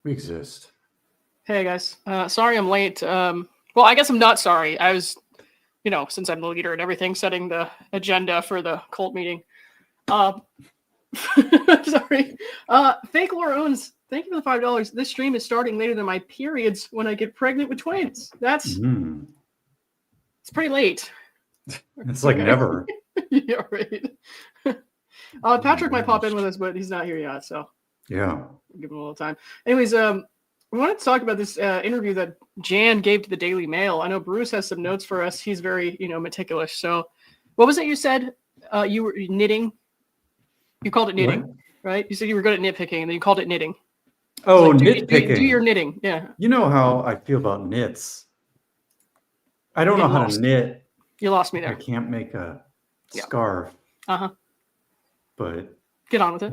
We exist. Hey guys, sorry I'm late. Well, I guess I'm not sorry. I was, since I'm the leader and everything, setting the agenda for the cult meeting. Sorry. Fake Laura Owens, thank you for the $5. This stream is starting later than my periods when I get pregnant with twins. It's pretty late. It's like never. Yeah, right. Patrick might pop in with us, but he's not here yet, so yeah, give him a little time. Anyways, we wanted to talk about this interview that Jan gave to the Daily Mail. I know Bruce has some notes for us. He's very, meticulous. So, what was it you said? You were knitting. You called it knitting, right? You said you were good at nitpicking, and then you called it knitting. Oh, like, nitpicking. Do your knitting, yeah. You know how I feel about knits. I don't know how to knit. You lost me there. I can't make a scarf. But get on with it.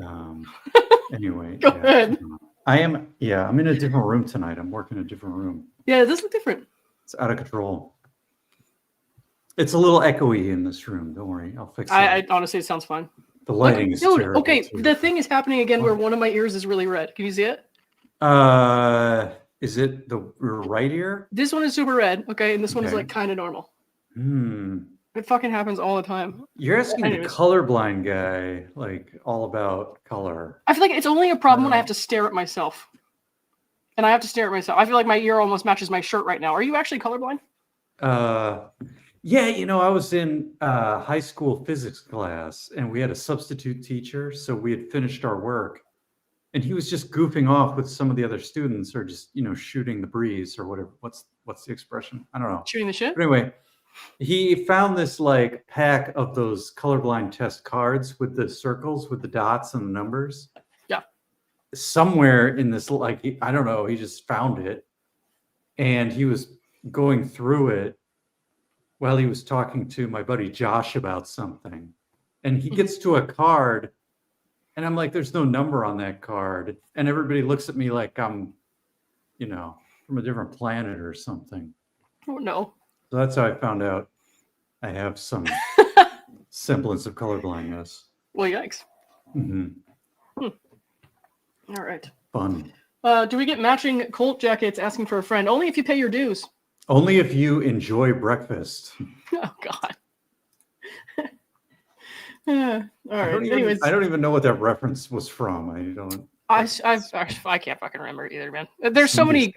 Anyway, go ahead. I'm in a different room tonight. I'm working in a different room. Yeah, this looks different. It's out of control. It's a little echoey in this room. Don't worry, I'll fix it. I honestly, it sounds fine. The lighting is terrible. Okay, the thing is happening again where one of my ears is really red. Can you see it? Is it the right ear? This one is super red, okay, and this one is like kind of normal. It fucking happens all the time. You're asking the colorblind guy, like, all about color. I feel like it's only a problem when I have to stare at myself. And I have to stare at myself. I feel like my ear almost matches my shirt right now. Are you actually colorblind? Yeah, I was in high school physics class, and we had a substitute teacher, so we had finished our work. And he was just goofing off with some of the other students, or just, shooting the breeze, or whatever. What's the expression? I don't know. Shooting the shit? But anyway, he found this like pack of those colorblind test cards with the circles with the dots and the numbers. Yeah. Somewhere in this, like, I don't know, he just found it, and he was going through it while he was talking to my buddy Josh about something. And he gets to a card, and I'm like, there's no number on that card. And everybody looks at me like I'm, from a different planet or something. Oh no. So that's how I found out I have some semblance of colorblindness. Well, yikes. All right. Fun. Do we get matching Colt jackets asking for a friend? Only if you pay your dues. Only if you enjoy breakfast. Oh, God. All right. Anyways. I don't even know what that reference was from. I can't fucking remember either, man. There's so many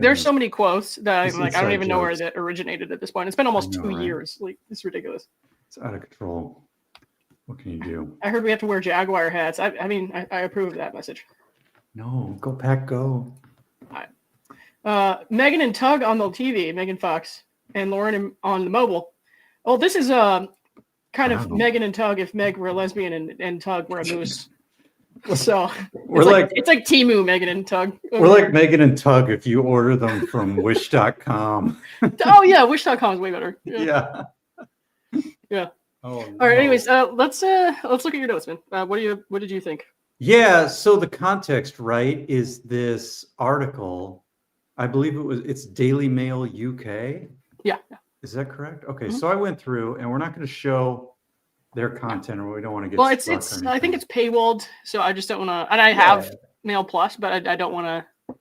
quotes that I'm like, I don't even know where that originated at this point. It's been almost 2 years. Like, it's ridiculous. It's out of control. What can you do? I heard we have to wear Jaguar hats. I approve of that message. No, go Pack, go. All right. Megan and Tug on the TV, Megan Fox, and Lauren on the mobile. Oh, this is kind of Megan and Tug if Meg were a lesbian and Tug were a moose. So it's like Temu, Megan and Tug. We're like Megan and Tug if you order them from wish.com. Oh yeah, wish.com is way better. Yeah. Oh, all right. Anyways, let's look at your notes, man. What did you think? Yeah. So the context, right, is this article. I believe it's Daily Mail UK. Yeah. Is that correct? Okay. So I went through, and we're not going to show their content, or we don't want to get. Well, it's I think it's paywalled, so I just don't want to. And I have Mail Plus, but I don't want to.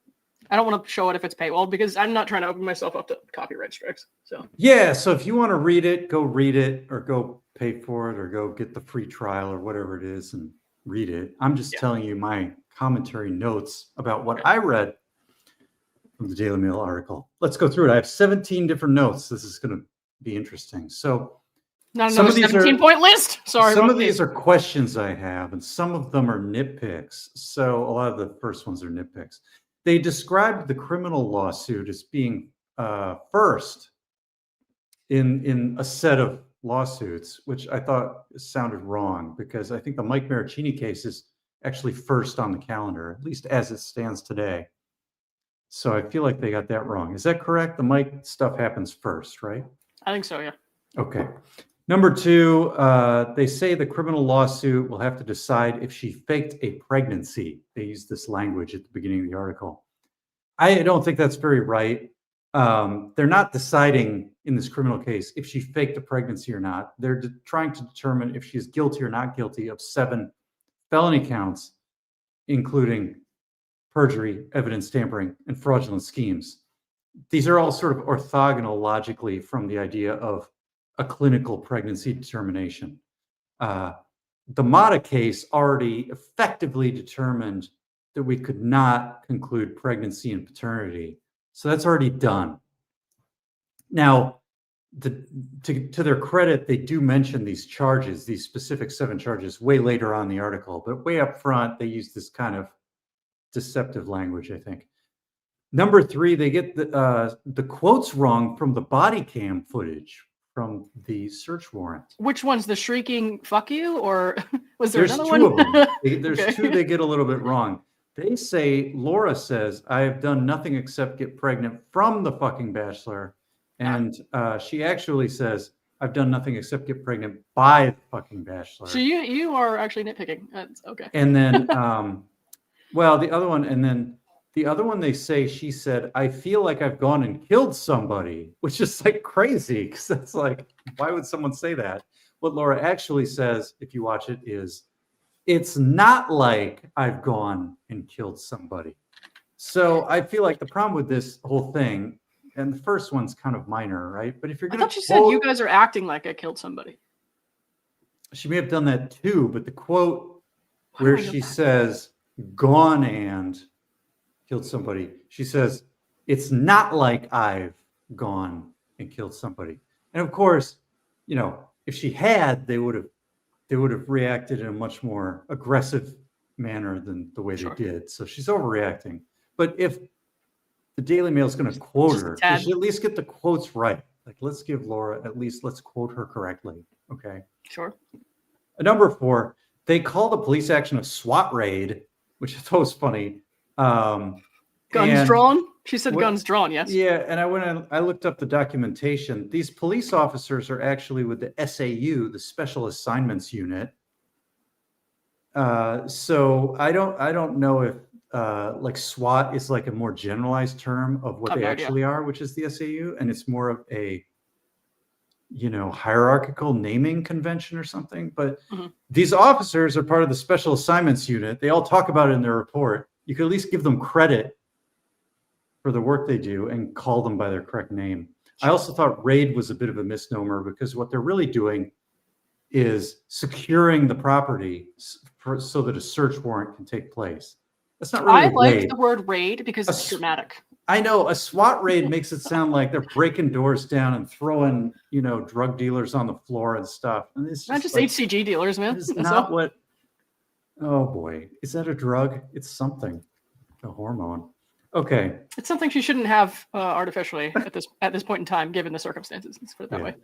I don't want to show it if it's paywalled because I'm not trying to open myself up to copyright strikes. So yeah, so if you want to read it, or go pay for it, or go get the free trial, or whatever it is, and read it. I'm just telling you my commentary notes about what I read from the Daily Mail article. Let's go through it. I have 17 different notes. This is going to be interesting. So. Not another 17-point list. Sorry. Some of these are questions I have, and some of them are nitpicks. So a lot of the first ones are nitpicks. They described the criminal lawsuit as being first in a set of lawsuits, which I thought sounded wrong because I think the Mike Marraccini case is actually first on the calendar, at least as it stands today. So I feel like they got that wrong. Is that correct? The Mike stuff happens first, right? I think so, yeah. Okay. Number two, they say the criminal lawsuit will have to decide if she faked a pregnancy. They use this language at the beginning of the article. I don't think that's very right. They're not deciding in this criminal case if she faked a pregnancy or not. They're trying to determine if she's guilty or not guilty of 7 felony counts, including perjury, evidence tampering, and fraudulent schemes. These are all sort of orthogonal logically from the idea of a clinical pregnancy determination. The Mata case already effectively determined that we could not conclude pregnancy and paternity. So that's already done. Now, to their credit, they do mention these charges, these specific 7 charges, way later on in the article, but way up front, they use this kind of deceptive language, I think. Number 3, they get the quotes wrong from the body cam footage from the search warrant. Which one's the shrieking "fuck you" or was there There's another 2 one? of them. There's Okay. 2 they get a little bit wrong. They say, Laura says, I have done nothing except get pregnant from the fucking bachelor. And she actually says, I've done nothing except get pregnant by the fucking bachelor. So you are actually nitpicking. That's okay. And then, well, the other one they say, she said, I feel like I've gone and killed somebody, which is like crazy because that's like, why would someone say that? What Laura actually says, if you watch it, is it's not like I've gone and killed somebody. So I feel like the problem with this whole thing, and the first one's kind of minor, right? But if you're I going thought you said you guys are acting like I killed somebody. she may have done that too, but the quote Why where do I know she that? says gone and killed somebody, she says, it's not like I've gone and killed somebody. And of course, you know, if she had, they would have reacted in a much more aggressive manner than the way Sure. they did. So she's overreacting. But if the Daily Mail is going to quote just a her, tad. they should at least get the quotes right. Like, let's give Laura, at least let's quote her correctly. Okay. Sure. Number 4, they call the police action a SWAT raid, which I thought was funny. Guns and- drawn? She said What- guns drawn, yes. Yeah, and I looked up the documentation. These police officers are actually with the SAU, the Special Assignments Unit. So I don't know if like SWAT is like a more generalized term of what I've they no idea. actually are, which is the SAU, and it's more of a hierarchical naming convention or something. But Mhm. these officers are part of the Special Assignments Unit. They all talk about it in their report. You could at least give them credit for the work they do and call them by their correct name. I also thought raid was a bit of a misnomer because what they're really doing is securing the property so that a search warrant can take place. That's not really I a like raid. the word raid because A it's s- dramatic. I know a SWAT raid makes it sound like they're breaking doors down and throwing, drug dealers on the floor and stuff. And it's Not just just like, HCG dealers, man. it's That's not all. what. Oh boy, is that a drug? It's something, a hormone. Okay. It's something she shouldn't have artificially at this point in time, given the circumstances. Let's put it that Yeah. way.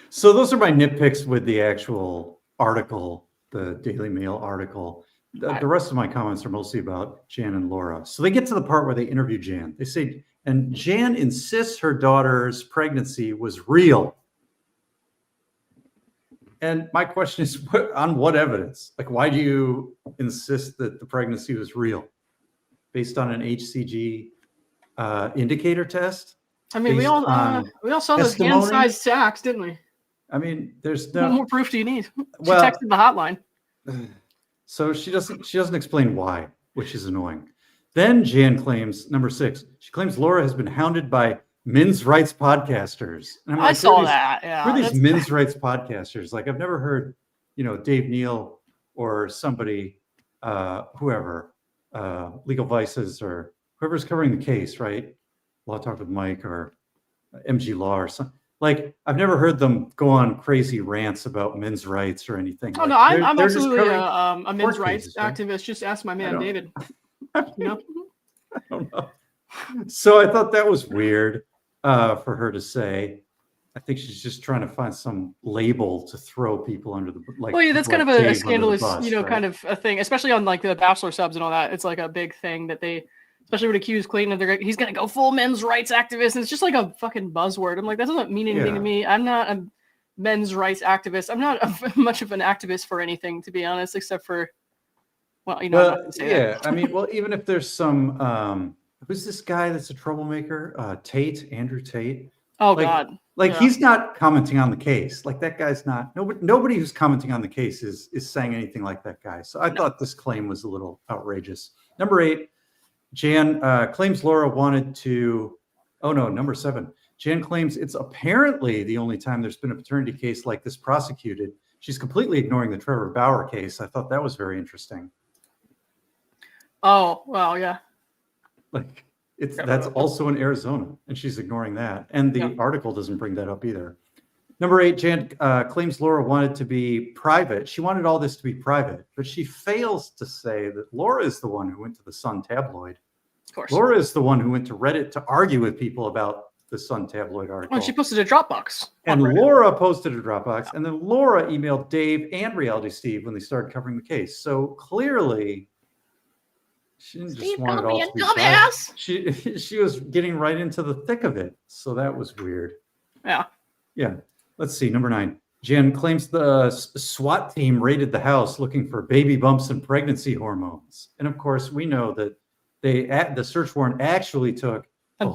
So those are my nitpicks with the actual article, the Daily Mail article. The rest of my comments are mostly about Jan and Laura. So they get to the part where they interview Jan. They say, and Jan insists her daughter's pregnancy was real. And my question is, on what evidence? Like, why do you insist that the pregnancy was real? Based on an HCG indicator test? I mean, we Based all on saw those testimony? hand-sized sacks, didn't we? I mean, there's What no. more proof do you need? She Well, texted the hotline. so she doesn't explain why, which is annoying. Then Jan claims, number 6, she claims Laura has been hounded by men's rights podcasters. And I'm I like, saw who are that. Yeah. Who are these that's- men's rights podcasters? Like, I've never heard, Dave Neal or somebody, whoever, Legal Vices or whoever's covering the case, right? Law Talk with Mike or MG Law or something. Like, I've never heard them go on crazy rants about men's rights or anything. Oh Like, no, I'm they're just absolutely covering- a men's court rights cases, right? activist. Just ask my man don't- David. You know? I don't know. So I thought that was weird for her to say. I think she's just trying to find some label to throw people under the like. Well, yeah, that's kind of like a Dave under the scandalous, bus, right? kind of a thing, especially on like the Bachelor subs and all that. It's like a big thing that they, especially would accuse Clayton of he's gonna go full men's rights activist, and it's just like a fucking buzzword. I'm like, that doesn't mean anything to Yeah. me. I'm not a men's rights activist. I'm not much of an activist for anything, to be honest, except for, well, I'm not Well, gonna say yeah. that. I mean, well, even if there's some, who's this guy that's a troublemaker? Andrew Tate. Oh like- God. Like Yeah. he's not commenting on the case. Like that guy's not. Nobody who's commenting on the case is saying anything like that guy. So I thought this claim was a little outrageous. Number 8, Jan claims Laura wanted to. Oh no, number 7. Jan claims it's apparently the only time there's been a paternity case like this prosecuted. She's completely ignoring the Trevor Bauer case. I thought that was very interesting. Oh, well, yeah. Like that's also in Arizona, and she's ignoring that. And the article doesn't bring that up either. Number 8, Jan claims Laura wanted to be private. She wanted all this to be private, but she fails to say that Laura is the one who went to the Sun tabloid. Of course. Laura is the one who went to Reddit to argue with people about the Sun tabloid article. And she posted a Dropbox. And Laura posted a Dropbox, and then Laura emailed Dave and Reality Steve when they started covering the case. So clearly, she didn't just want it all to be private. She was getting right into the thick of it. So that was weird. Yeah. Let's see. Number 9. Jan claims the SWAT team raided the house looking for baby bumps and pregnancy hormones. And of course, we know that the search warrant actually took.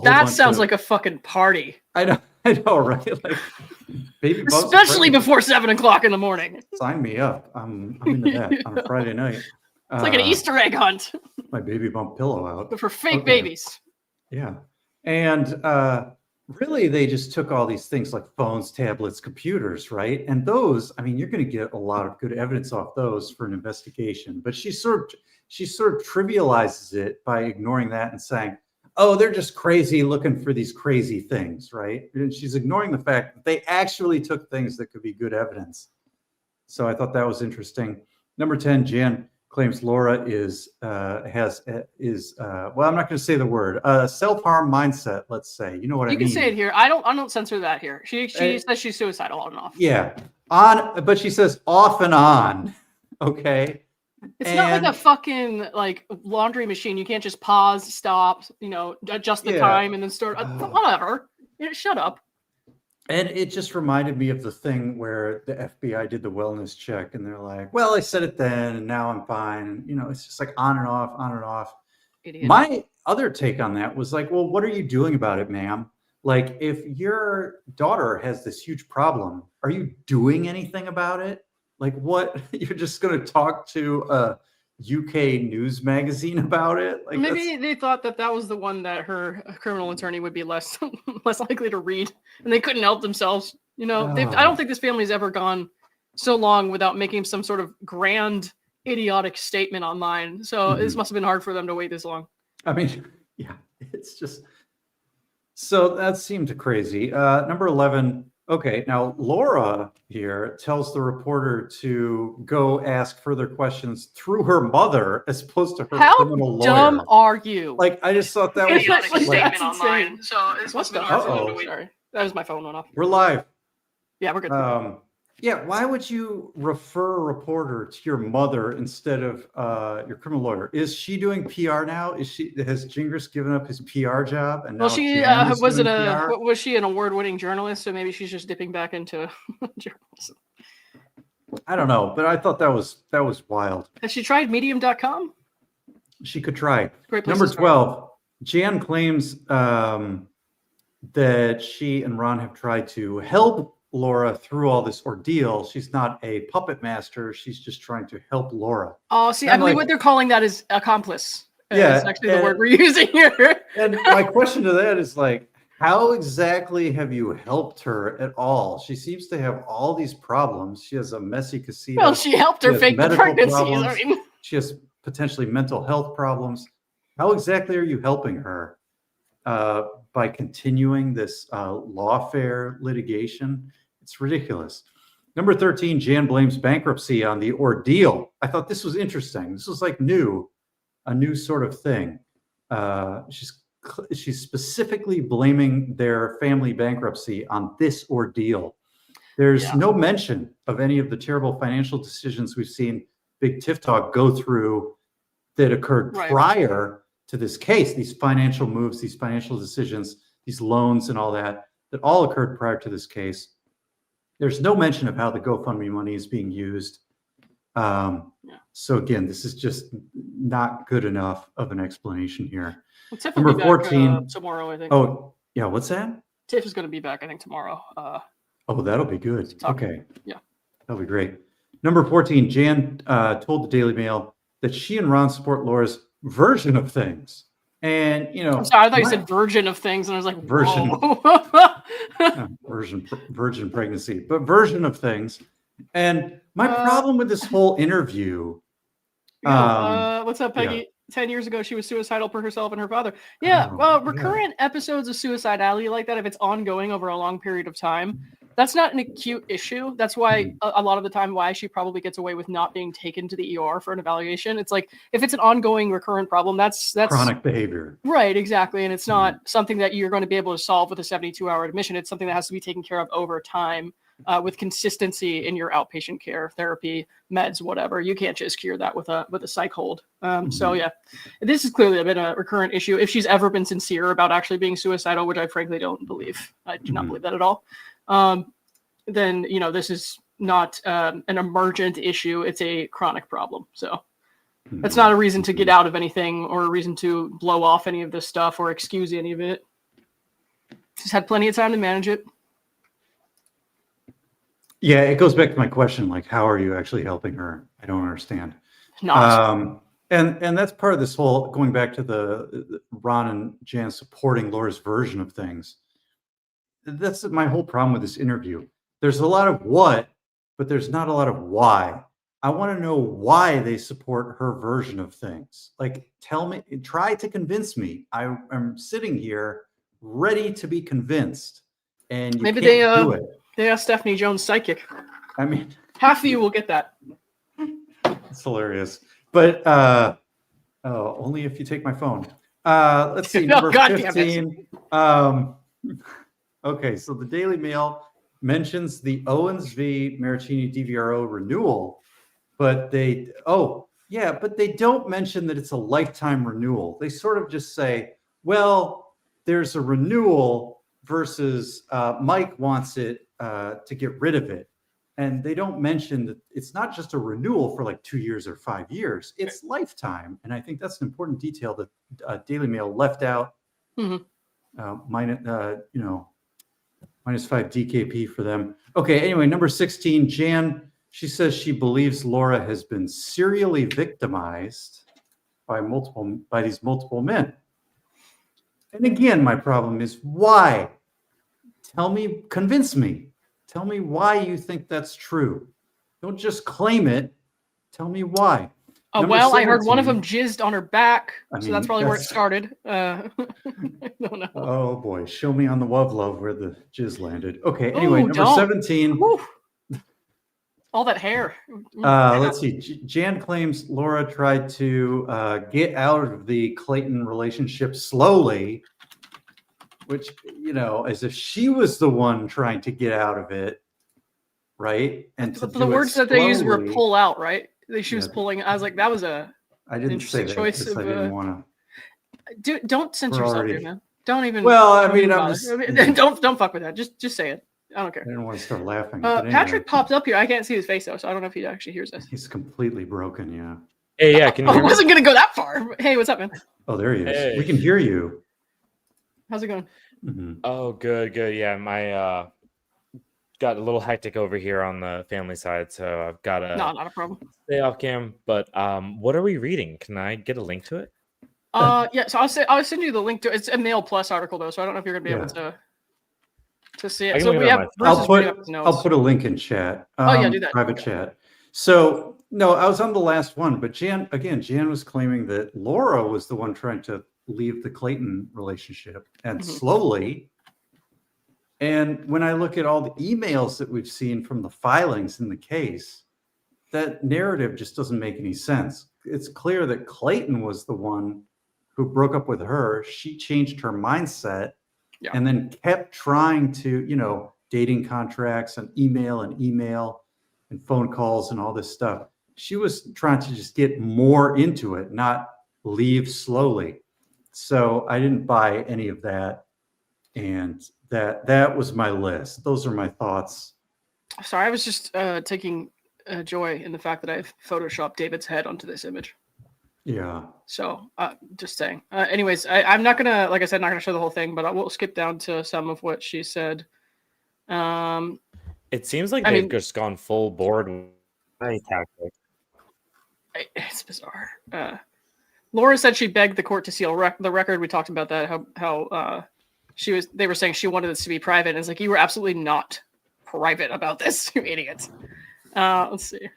That sounds like a fucking party. I know, right? Like baby bumps, especially before 7 o'clock in the morning. Sign me up. I'm into that on a Friday night. It's like an Easter egg hunt. My baby bump pillow out. But for fake babies. Yeah. And really, they just took all these things like phones, tablets, computers, right? And those, I mean, you're going to get a lot of good evidence off those for an investigation. But she sort of trivializes it by ignoring that and saying, oh, they're just crazy looking for these crazy things, right? And she's ignoring the fact that they actually took things that could be good evidence. So I thought that was interesting. Number 10, Jan claims Laura is well, I'm not going to say the word, self-harm mindset. Let's say, you know what I mean. You can say it here. I don't censor that here. She says she's suicidal on and off. Yeah, but she says off and on. Okay. It's not like a fucking like laundry machine. You can't just pause, stop, adjust the time and then start. Whatever. Shut up. And it just reminded me of the thing where the FBI did the wellness check and they're like, well, I said it then and now I'm fine. And, it's just like on and off, on and off. Idiot. My other take on that was like, well, what are you doing about it, ma'am? Like, if your daughter has this huge problem, are you doing anything about it? Like, what? You're just going to talk to a UK news magazine about it? Like, maybe they thought that was the one that her criminal attorney would be less likely to read, and they couldn't help themselves. I don't think this family's ever gone so long without making some sort of grand, idiotic statement online. So this must have been hard for them to wait this long. I mean, yeah, it's just so that seemed crazy. Number 11. Okay, now Laura here tells the reporter to go ask further questions through her mother as opposed to her criminal lawyer. How dumb are you? Like, I just thought that was statement online. So it's must have been hard for them to wait. Sorry, that was my phone went off. We're live. Yeah, we're good. Yeah, why would you refer a reporter to your mother instead of your criminal lawyer? Is she doing PR now? Has Gingras given up his PR job? And now was she an award-winning journalist? So maybe she's just dipping back into journalism. I don't know, but I thought that was wild. Has she tried Medium.com? She could try. Great place Number 12, Jan claims that she and Ron have tried to help Laura through all this ordeal. She's not a puppet master. She's just trying to help Laura. Oh, see, I believe what they're calling that is accomplice. Yeah, it's actually the word we're using here. And my question to that is like, how exactly have you helped her at all? She seems to have all these problems. She has a messy casita. Well, she helped her fake the pregnancies. She has potentially mental health problems. How exactly are you helping her by continuing this lawfare litigation? It's ridiculous. Number 13, Jan blames bankruptcy on the ordeal. I thought this was interesting. This was like a new sort of thing. She's specifically blaming their family bankruptcy on this ordeal. There's no mention of any of the terrible financial decisions we've seen Big Tiff Talk go through that occurred prior to this case. These financial moves, these financial decisions, these loans and all that all occurred prior to this case. There's no mention of how the GoFundMe money is being used. So again, this is just not good enough of an explanation here. Well, Tiff Number will be 14 back, tomorrow, I think. Oh yeah, what's that? Tiff is going to be back, I think, tomorrow. Oh, that'll be good. Okay, yeah, that'll be great. Number 14, Jan told the Daily Mail that she and Ron support Laura's version of things. And I'm sorry, I thought you said virgin of things, and I was like, Virgin. whoa. Virgin pregnancy, but version of things. And my problem with this whole interview. What's up, Peggy? Yeah. 10 years ago, she was suicidal for herself and her father. Yeah, recurrent episodes of suicidality like that, if it's ongoing over a long period of time, that's not an acute issue. That's why a lot of the time why she probably gets away with not being taken to the ER for an evaluation. It's like, if it's an ongoing recurrent problem, that's chronic behavior. Right, exactly. And it's not something that you're going to be able to solve with a 72-hour admission. It's something that has to be taken care of over time. With consistency in your outpatient care, therapy, meds, whatever. You can't just cure that with a psych hold. So yeah, this has clearly been a recurrent issue. If she's ever been sincere about actually being suicidal, which I frankly don't believe, I do not believe that at all. Then this is not an emergent issue. It's a chronic problem. So that's not a reason to get out of anything or a reason to blow off any of this stuff or excuse any of it. She's had plenty of time to manage it. Yeah, it goes back to my question, like, how are you actually helping her? I don't understand. Not. And that's part of this whole, going back to the Ron and Jan supporting Laura's version of things. That's my whole problem with this interview. There's a lot of what, but there's not a lot of why. I want to know why they support her version of things. Like, tell me, try to convince me. I'm sitting here ready to be convinced, and you Maybe can't do it. They asked Stephanie Jones psychic. I mean, half of you will get that. It's hilarious. But only if you take my phone. Let's see, number 15. Okay, so the Daily Mail mentions the Owens v. Marraccini DVRO renewal, but they don't mention that it's a lifetime renewal. They sort of just say, well, there's a renewal versus Mike wants it to get rid of it. And they don't mention that it's not just a renewal for like 2 years or 5 years, it's lifetime. And I think that's an important detail that Daily Mail left out. Minus 5 DKP for them. Okay, anyway, number 16, Jan, she says she believes Laura has been serially victimized by these multiple men. And again, my problem is why? Convince me. Tell me why you think that's true. Don't just claim it. Tell me why. I heard one of them jizzed on her back, so that's probably where it started. I don't know. Oh boy, show me on the love where the jizz landed. Okay, anyway, number 17. Woo. All that hair. Let's see. Jan claims Laura tried to get out of the Clayton relationship slowly, which, as if she was the one trying to get out of it, right? And the words that they used were pull out, right? She was pulling. I was like, that was I didn't say that choice of. I didn't want to. Don't censor yourself, here, man. Don't even. Well, I mean, don't fuck with that. Just say it. I don't care. I didn't want to start laughing. Patrick popped up here. I can't see his face though, so I don't know if he actually hears us. He's completely broken. Yeah. Hey, yeah. Can you hear me? I wasn't gonna go that far. Hey, what's up, man? Oh, there he is. Hey. We can hear you. How's it going? Mm-hmm. Oh, good. Yeah, my got a little hectic over here on the family side, so I've got to not a problem. Stay off cam. But what are we reading? Can I get a link to it? Yeah. So I'll send you the link to it. It's a Mail Plus article though, so I don't know if you're gonna be able to see it. So we have. I'll put a link in chat. Do that. Private chat. So no, I was on the last one, but Jan was claiming that Laura was the one trying to leave the Clayton relationship, and slowly. And when I look at all the emails that we've seen from the filings in the case, that narrative just doesn't make any sense. It's clear that Clayton was the one who broke up with her. She changed her mindset and then kept trying to, dating contracts and email and phone calls and all this stuff. She was trying to just get more into it, not leave slowly. So I didn't buy any of that. And that was my list. Those are my thoughts. Sorry, I was just taking joy in the fact that I've photoshopped David's head onto this image. Yeah. So just saying. Anyways, I'm not gonna, like I said, not gonna show the whole thing, but I will skip down to some of what she said. It seems like they've just gone full board with tactic. It's bizarre. Laura said she begged the court to seal the record. We talked about that. How they were saying she wanted this to be private. And it's like, you were absolutely not private about this, you idiots. Let's see.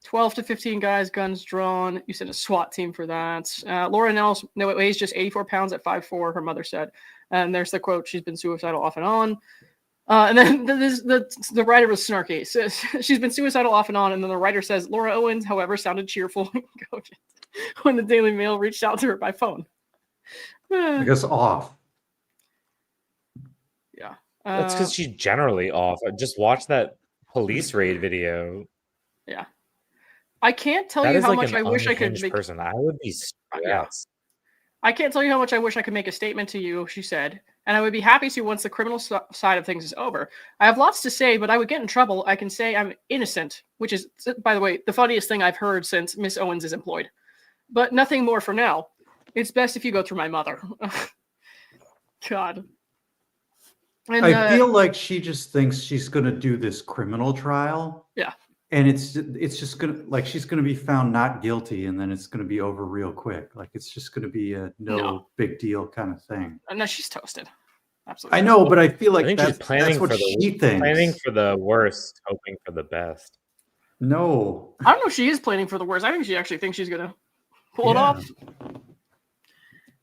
12 to 15 guys, guns drawn. You sent a SWAT team for that. Laura Nels weighs just 84 pounds at 5'4", her mother said. And there's the quote, she's been suicidal off and on. And then the writer was snarky. Says, she's been suicidal off and on. And then the writer says, Laura Owens, however, sounded cheerful and cogent when the Daily Mail reached out to her by phone. I guess off. Yeah. That's because she's generally off. Just watch that police raid video. Yeah. I can't tell That you is how like much an I wish I could unhinged make. person. I would be stressed. Yeah. I can't tell you how much I wish I could make a statement to you, she said, and I would be happy to once the criminal side of things is over. I have lots to say, but I would get in trouble. I can say I'm innocent, which is, by the way, the funniest thing I've heard since Miss Owens is employed. But nothing more for now. It's best if you go through my mother. God. And, I feel like she just thinks she's going to do this criminal trial. Yeah. And it's just going to, like, she's going to be found not guilty, and then it's going to be over real quick. Like, it's just going to be a no big deal kind of thing. No, she's toasted. Absolutely. I know, but I feel like I think she's planning what for she thinks. planning for the worst, hoping for the best. No. I don't know if she is planning for the worst. I think she actually thinks she's going to pull it off.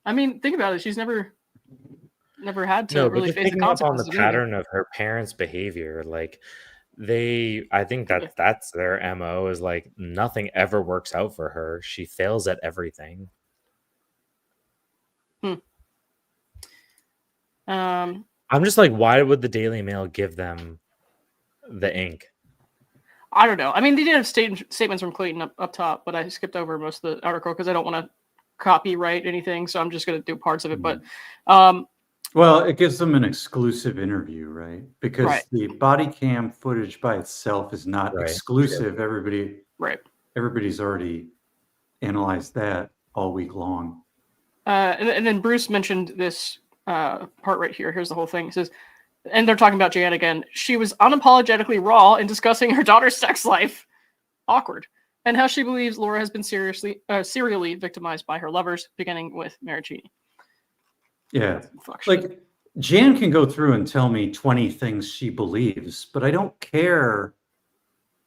I mean, think about it. She's never had to really face the consequences. On the pattern of her parents' behavior, like I think that's their MO is like nothing ever works out for her. She fails at everything. I'm just like, why would the Daily Mail give them the ink? I don't know. I mean, they did have statements from Clayton up top, but I skipped over most of the article because I don't want to copyright anything, so I'm just going to do parts of it. But well, it gives them an exclusive interview, right? Because the body cam footage by itself is not exclusive. Yeah. Everybody's already analyzed that all week long. And then Bruce mentioned this part right here. Here's the whole thing. It says, and they're talking about Jan again. She was unapologetically raw in discussing her daughter's sex life. Awkward. And how she believes Laura has been serially victimized by her lovers, beginning with Marraccini. Yeah. Like, Jan can go through and tell me 20 things she believes, but I don't care.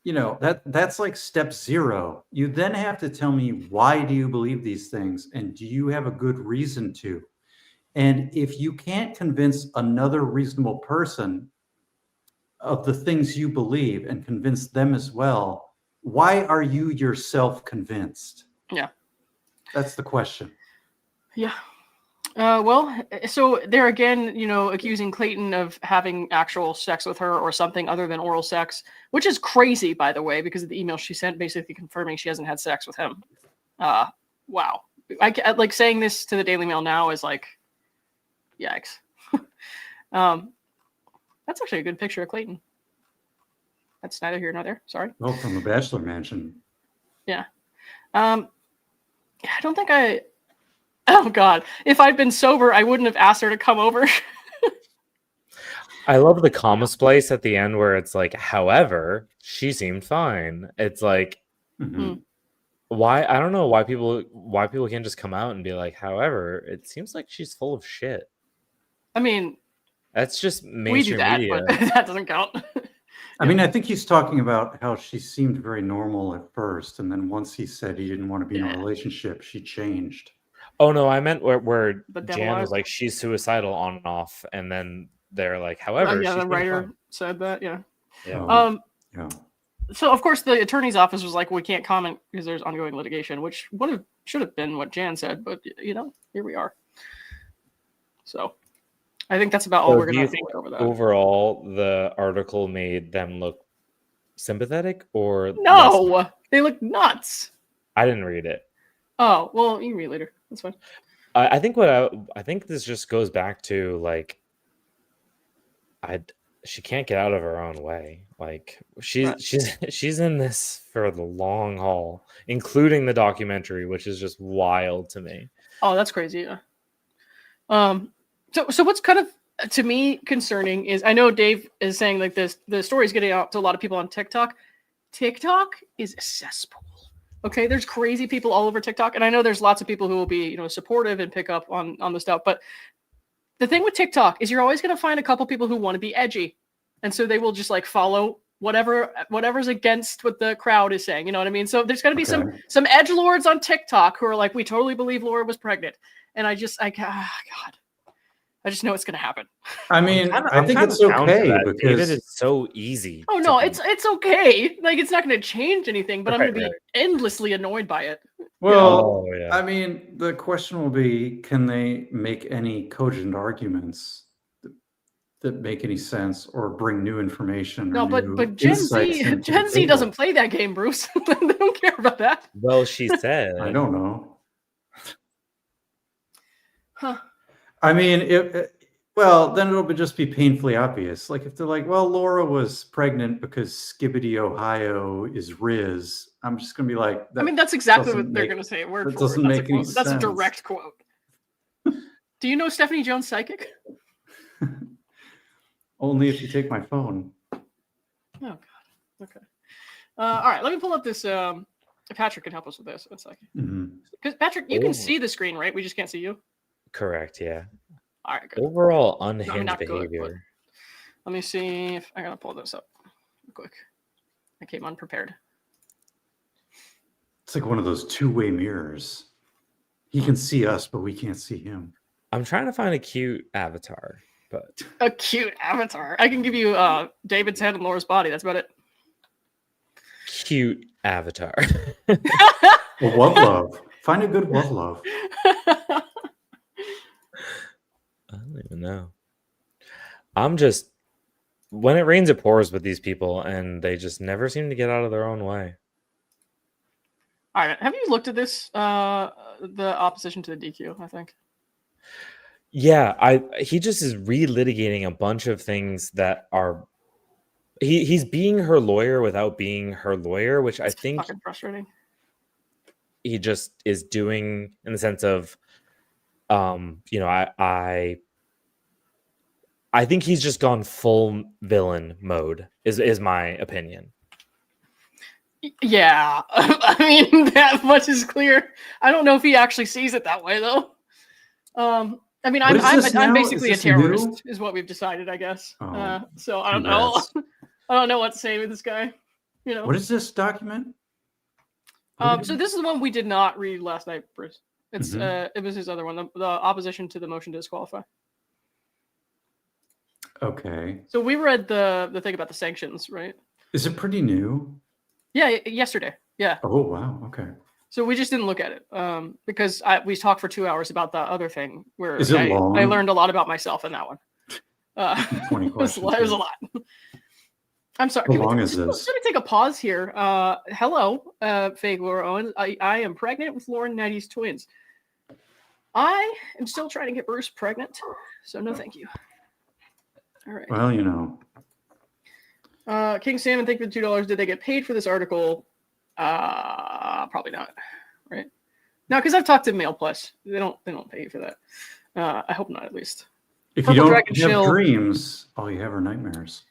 You know, that's like step 0. You then have to tell me, why do you believe these things? And do you have a good reason to? And if you can't convince another reasonable person of the things you believe and convince them as well, why are you yourself convinced? Yeah. That's the question. Yeah. Well, so they're again, accusing Clayton of having actual sex with her or something other than oral sex, which is crazy, by the way, because of the email she sent basically confirming she hasn't had sex with him. Wow. I like saying this to the Daily Mail now is like, yikes. That's actually a good picture of Clayton. That's neither here nor there. Sorry. Well, from the Bachelor Mansion. Yeah. I don't think oh God, if I'd been sober, I wouldn't have asked her to come over. I love the comma splice at the end where it's like, however, she seemed fine. It's like, why? I don't know why people can't just come out and be like, however, it seems like she's full of shit. I mean, that's just mainstream media. But that doesn't count. I mean, I think he's talking about how she seemed very normal at first, and then once he said he didn't want to be in a relationship, she changed. Oh no, I meant where Jan was like, she's suicidal on and off, and then they're like, however, the writer said that. Yeah. Yeah. So of course the attorney's office was like, we can't comment because there's ongoing litigation, which should have been what Jan said, but here we are. So I think that's about all we're going to think over that. Overall, the article made them look sympathetic, or no, they look nuts. I didn't read it. Oh, well, you can read it later. That's fine. I think this just goes back to like, she can't get out of her own way. Like she's in this for the long haul, including the documentary, which is just wild to me. Oh, that's crazy. Yeah. So what's kind of to me concerning is, I know Dave is saying like this, the story is getting out to a lot of people on TikTok. TikTok is a cesspool. Okay, there's crazy people all over TikTok, and I know there's lots of people who will be, supportive and pick up on the stuff. But the thing with TikTok is you're always going to find a couple people who want to be edgy, and so they will just like follow whatever's against what the crowd is saying. You know what I mean? So there's going to be some edgelords on TikTok who are like, we totally believe Laura was pregnant, and God, I just know it's going to happen. I mean, I think it's okay because David is so easy. Oh no, it's okay. Like it's not going to change anything, but I'm going to be endlessly annoyed by it. Well, I mean, the question will be: can they make any cogent arguments that make any sense or bring new information? No, but Gen Z doesn't play that game, Bruce. They don't care about that. Well, she said. I don't know. Huh. I mean, then it'll just be painfully obvious. Like if they're like, well, Laura was pregnant because Skibbity Ohio is Riz. I'm just going to be like, I mean, that's exactly what they're going to say. Word for word. That's a direct quote. Do you know Stephanie Jones Psychic? Only if you take my phone. Oh, God. Okay. All right. Let me pull up this. Patrick can help us with this. One second. Because Patrick, you can see the screen, right? We just can't see you. Correct, yeah. All right, good. Overall unhinged behavior. Good, let me see if I gotta pull this up real quick. I came unprepared. It's like one of those two-way mirrors. He can see us, but we can't see him. I'm trying to find a cute avatar, but a cute avatar. I can give you David's head and Laura's body. That's about it. Cute avatar. Love. Find a good love. I don't even know. I'm just, when it rains, it pours with these people, and they just never seem to get out of their own way. All right. Have you looked at this? The opposition to the DQ, I think. Yeah, he just is relitigating a bunch of things that are. He's being her lawyer without being her lawyer, which I think fucking frustrating. He just is doing in the sense of, I think he's just gone full villain mode. Is my opinion. Yeah, I mean that much is clear. I don't know if he actually sees it that way though. I mean, I'm basically a terrorist, is what we've decided, I guess. So I don't know. I don't know what to say with this guy. What is this document? So this is the one we did not read last night, Bruce. It's it was his other one, the opposition to the motion to disqualify. Okay. So we read the thing about the sanctions, right? Is it pretty new? Yeah, yesterday. Yeah. Oh wow. Okay. So we just didn't look at it because we talked for 2 hours about the other thing where I learned a lot about myself in that one. 20 questions. It was a lot. I'm sorry. How long is this? Let me take a pause here. Hello, fake Laura Owens. I am pregnant with Laura Neidigh's twins. I am still trying to get Bruce pregnant, so no thank you. All right. Well, King Salmon, thank you for $2. Did they get paid for this article? Probably not. Right? No, because I've talked to Mail Plus. They don't pay you for that. I hope not, at least. If you don't have dreams, all you have are nightmares.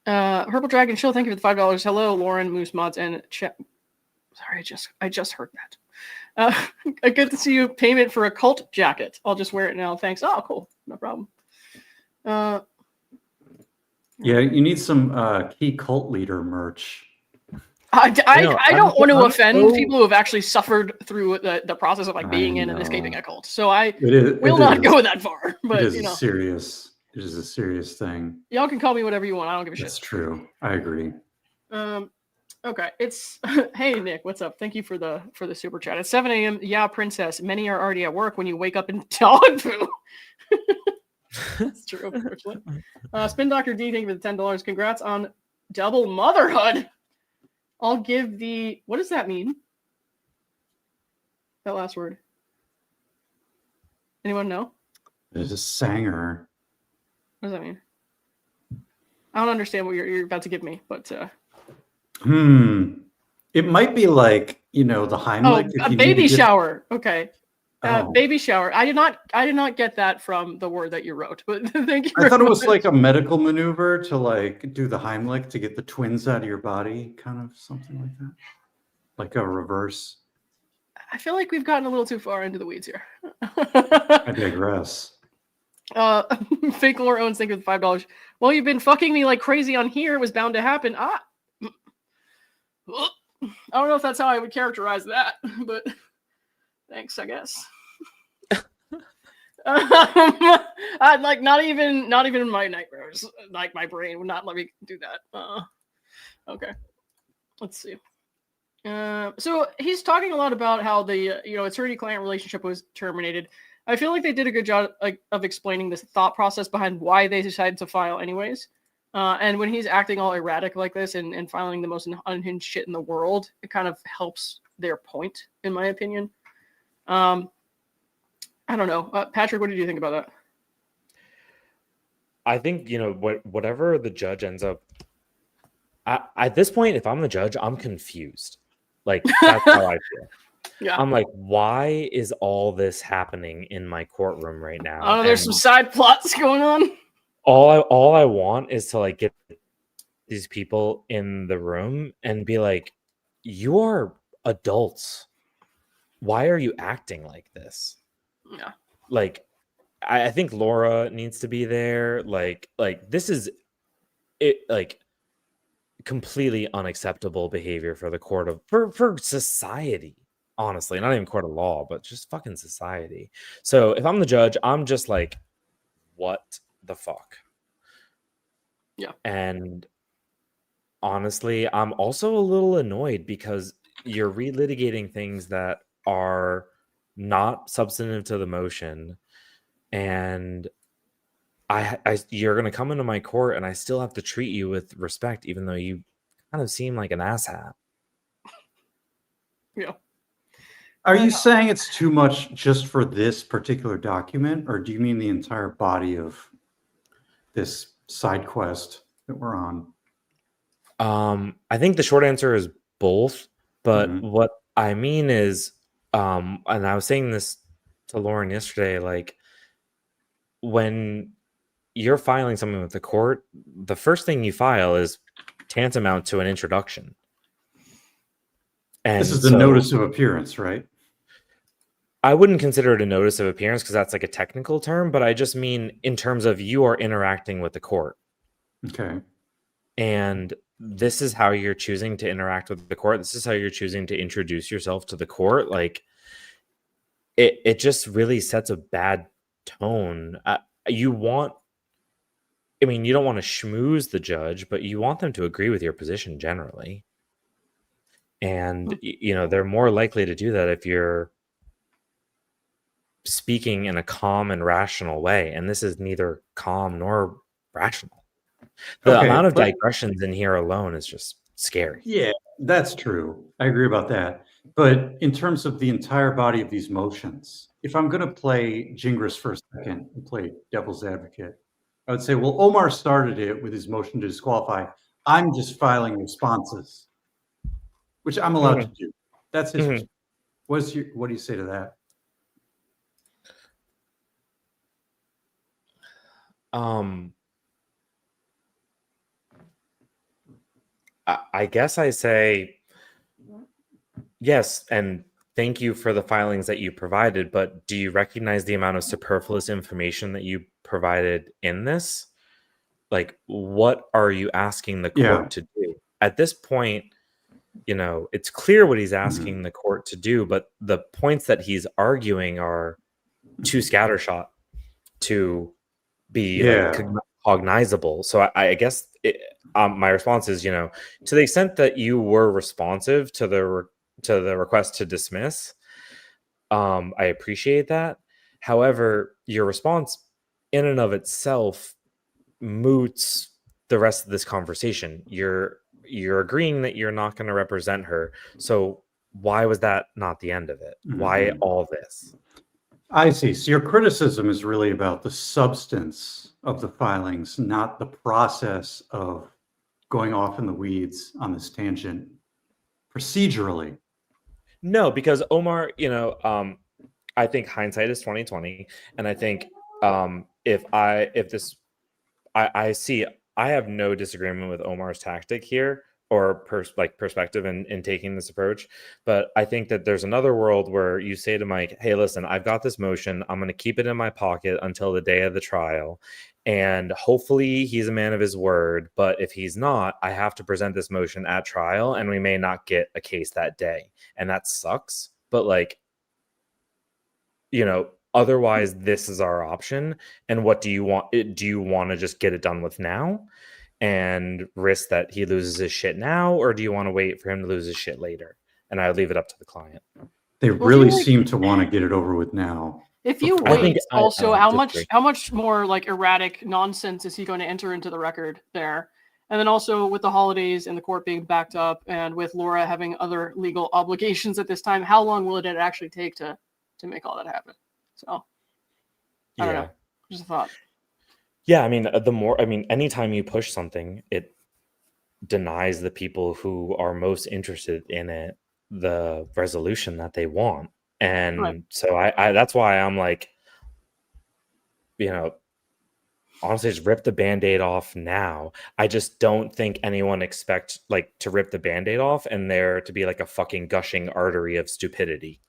Purple Dragon Chill, thank you for the $5. Hello, Lauren, Moose Mods, and Chet. Sorry, I just heard that. Good to see you. Payment for a cult jacket. I'll just wear it now. Thanks. Oh, cool. No problem. Yeah, you need some key cult leader merch. I don't want to offend people who have actually suffered through the process of being in and escaping a cult. So I will not go that far. But it is serious. It is a serious thing. Y'all can call me whatever you want. I don't give a shit. That's true. I agree. Okay. It's hey Nick, what's up? Thank you for the super chat. At 7 a.m. Yeah, princess. Many are already at work when you wake up in dog poo. That's true. Spin Dr. D, thank you for the $10. Congrats on double motherhood. I'll give what does that mean? That last word. Anyone know? There's a Sanger. What does that mean? I don't understand what you're about to give me, but it might be like, the Heimlich. Oh, a baby shower. Okay. Baby shower. I did not get that from the word that you wrote, but thank you. I thought it was like a medical maneuver to do the Heimlich to get the twins out of your body, kind of something like that. like a reverse. I feel like we've gotten a little too far into the weeds here. I digress. Fake Laura Owens, thank you for $5. Well, you've been fucking me like crazy on here. It was bound to happen. I don't know if that's how I would characterize that, but thanks, I guess. I'd like not even in my nightmares, like my brain would not let me do that. Okay, let's see. So he's talking a lot about how the attorney-client relationship was terminated. I feel like they did a good job of explaining this thought process behind why they decided to file anyways. And when he's acting all erratic like this and filing the most unhinged shit in the world, it kind of helps their point, in my opinion. I don't know. Patrick, what did you think about that? I think, whatever the judge ends up... at this point, if I'm the judge, I'm confused. Like, that's how I feel. Yeah. I'm like, why is all this happening in my courtroom right now? Oh, there's some side plots going on. All I want is to like get these people in the room and be like, you are adults. Why are you acting like this? Yeah. Like, I think Laura needs to be there. Like this is it. Like, completely unacceptable behavior for the for society. Honestly, not even court of law, but just fucking society. So if I'm the judge, I'm just like, what the fuck? Yeah. And honestly, I'm also a little annoyed because you're relitigating things that are not substantive to the motion, and you're going to come into my court and I still have to treat you with respect, even though you kind of seem like an asshat. Yeah. Are you saying it's too much just for this particular document, or do you mean the entire body of this side quest that we're on? I think the short answer is both, but Mhm. what I mean is, and I was saying this to Lauren yesterday, like, when you're filing something with the court, the first thing you file is tantamount to an introduction. And This is the notice of appearance, right? I wouldn't consider it a notice of appearance because that's like a technical term, but I just mean in terms of you are interacting with the court. Okay. And this is how you're choosing to interact with the court. This is how you're choosing to introduce yourself to the court. Like, it just really sets a bad tone. You don't want to schmooze the judge, but you want them to agree with your position generally. And, they're more likely to do that if you're speaking in a calm and rational way. And this is neither calm nor rational. The amount of digressions in here alone is just scary. Yeah, that's true. I agree about that. But in terms of the entire body of these motions, if I'm going to play Gingras for a second and play devil's advocate, I would say, well, Omar started it with his motion to disqualify. I'm just filing responses, which I'm allowed to do. That's his. Mhm. What do you say to that? I guess I say yes, and thank you for the filings that you provided, but do you recognize the amount of superfluous information that you provided in this? Like, what are you asking the court to do? At this point, it's clear what he's asking the court to do, but the points that he's arguing are too scattershot to be like cognizable. So I guess my response is, to the extent that you were responsive to the request to dismiss, I appreciate that. However, your response in and of itself moots the rest of this conversation. You're agreeing that you're not going to represent her. So why was that not the end of it? Why all this? I see. So your criticism is really about the substance of the filings, not the process of going off in the weeds on this tangent procedurally. No, because Omar, I think hindsight is 20/20, and I think I have no disagreement with Omar's tactic here. or perspective in taking this approach. But I think that there's another world where you say to Mike, hey, listen, I've got this motion. I'm going to keep it in my pocket until the day of the trial. And hopefully he's a man of his word. But if he's not, I have to present this motion at trial and we may not get a case that day. And that sucks. But like, you know, otherwise this is our option. And what do you want? Do you want to just get it done with now and risk that he loses his shit now? Or do you want to wait for him to lose his shit later? And I leave it up to the client. They really seem to want to get it over with now. If you Before- wait, also, how disagree. much more like erratic nonsense is he going to enter into the record there? And then also with the holidays and the court being backed up, and with Laura having other legal obligations at this time, how long will it actually take to make all that happen? So I don't know. Just a thought. Yeah, I mean, anytime you push something, it denies the people who are most interested in it the resolution that they want. And Right. so I that's why I'm like, you know, honestly, just rip the Band-Aid off now. I just don't think anyone expects like to rip the Band-Aid off and there to be like a fucking gushing artery of stupidity.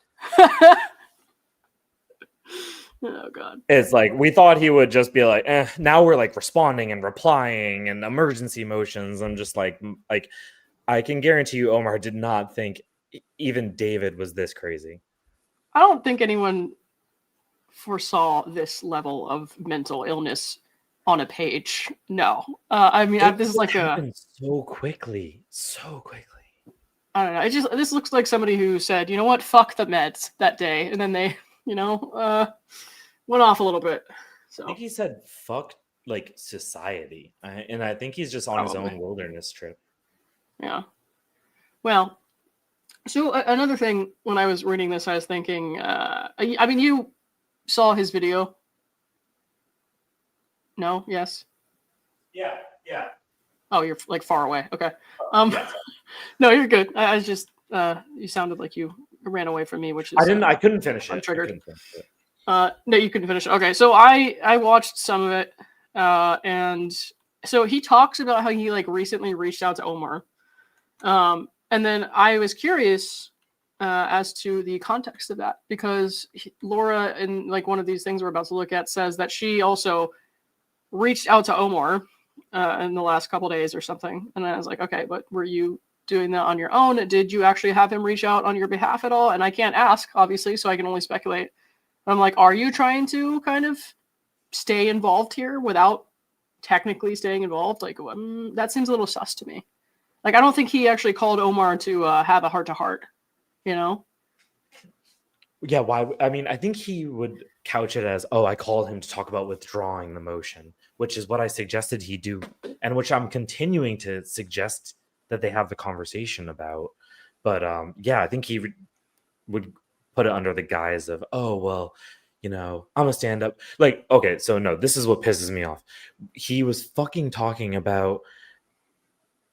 Oh God. It's like we thought he would just be like, now we're like responding and replying and emergency motions. I'm just like I can guarantee you Omar did not think even David was this crazy. I don't think anyone foresaw this level of mental illness on a page. No. I mean, this is like happened so quickly. I don't know. This looks like somebody who said, you know what, fuck the meds that day. And then they, went off a little bit. So I think he said, fuck like society. And I think he's just on his own wilderness trip. Yeah. Well, so another thing, when I was reading this, I was thinking, I mean, you saw his video. No? Yes? Yeah. Oh, you're like far away. Okay. Yes. No, you're good. I was just, you sounded like you ran away from me, which is... I couldn't finish it. I'm triggered. I couldn't finish it. No, you couldn't finish it. Okay, so I watched some of it, and so he talks about how he like recently reached out to Omar, and then I was curious as to the context of that, because Laura, in like one of these things we're about to look at, says that she also reached out to Omar in the last couple days or something, and I was like, okay, but were you doing that on your own? Did you actually have him reach out on your behalf at all? And I can't ask, obviously, so I can only speculate. I'm like, are you trying to kind of stay involved here without technically staying involved? Like, that seems a little sus to me. Like, I don't think he actually called Omar to have a heart-to-heart, you know? Yeah, why? I mean, I think he would couch it as, I called him to talk about withdrawing the motion, which is what I suggested he do, and which I'm continuing to suggest that they have the conversation about. But yeah, I think he would put it under the guise of, I'm a stand-up. Like, okay, so no, this is what pisses me off. He was fucking talking about,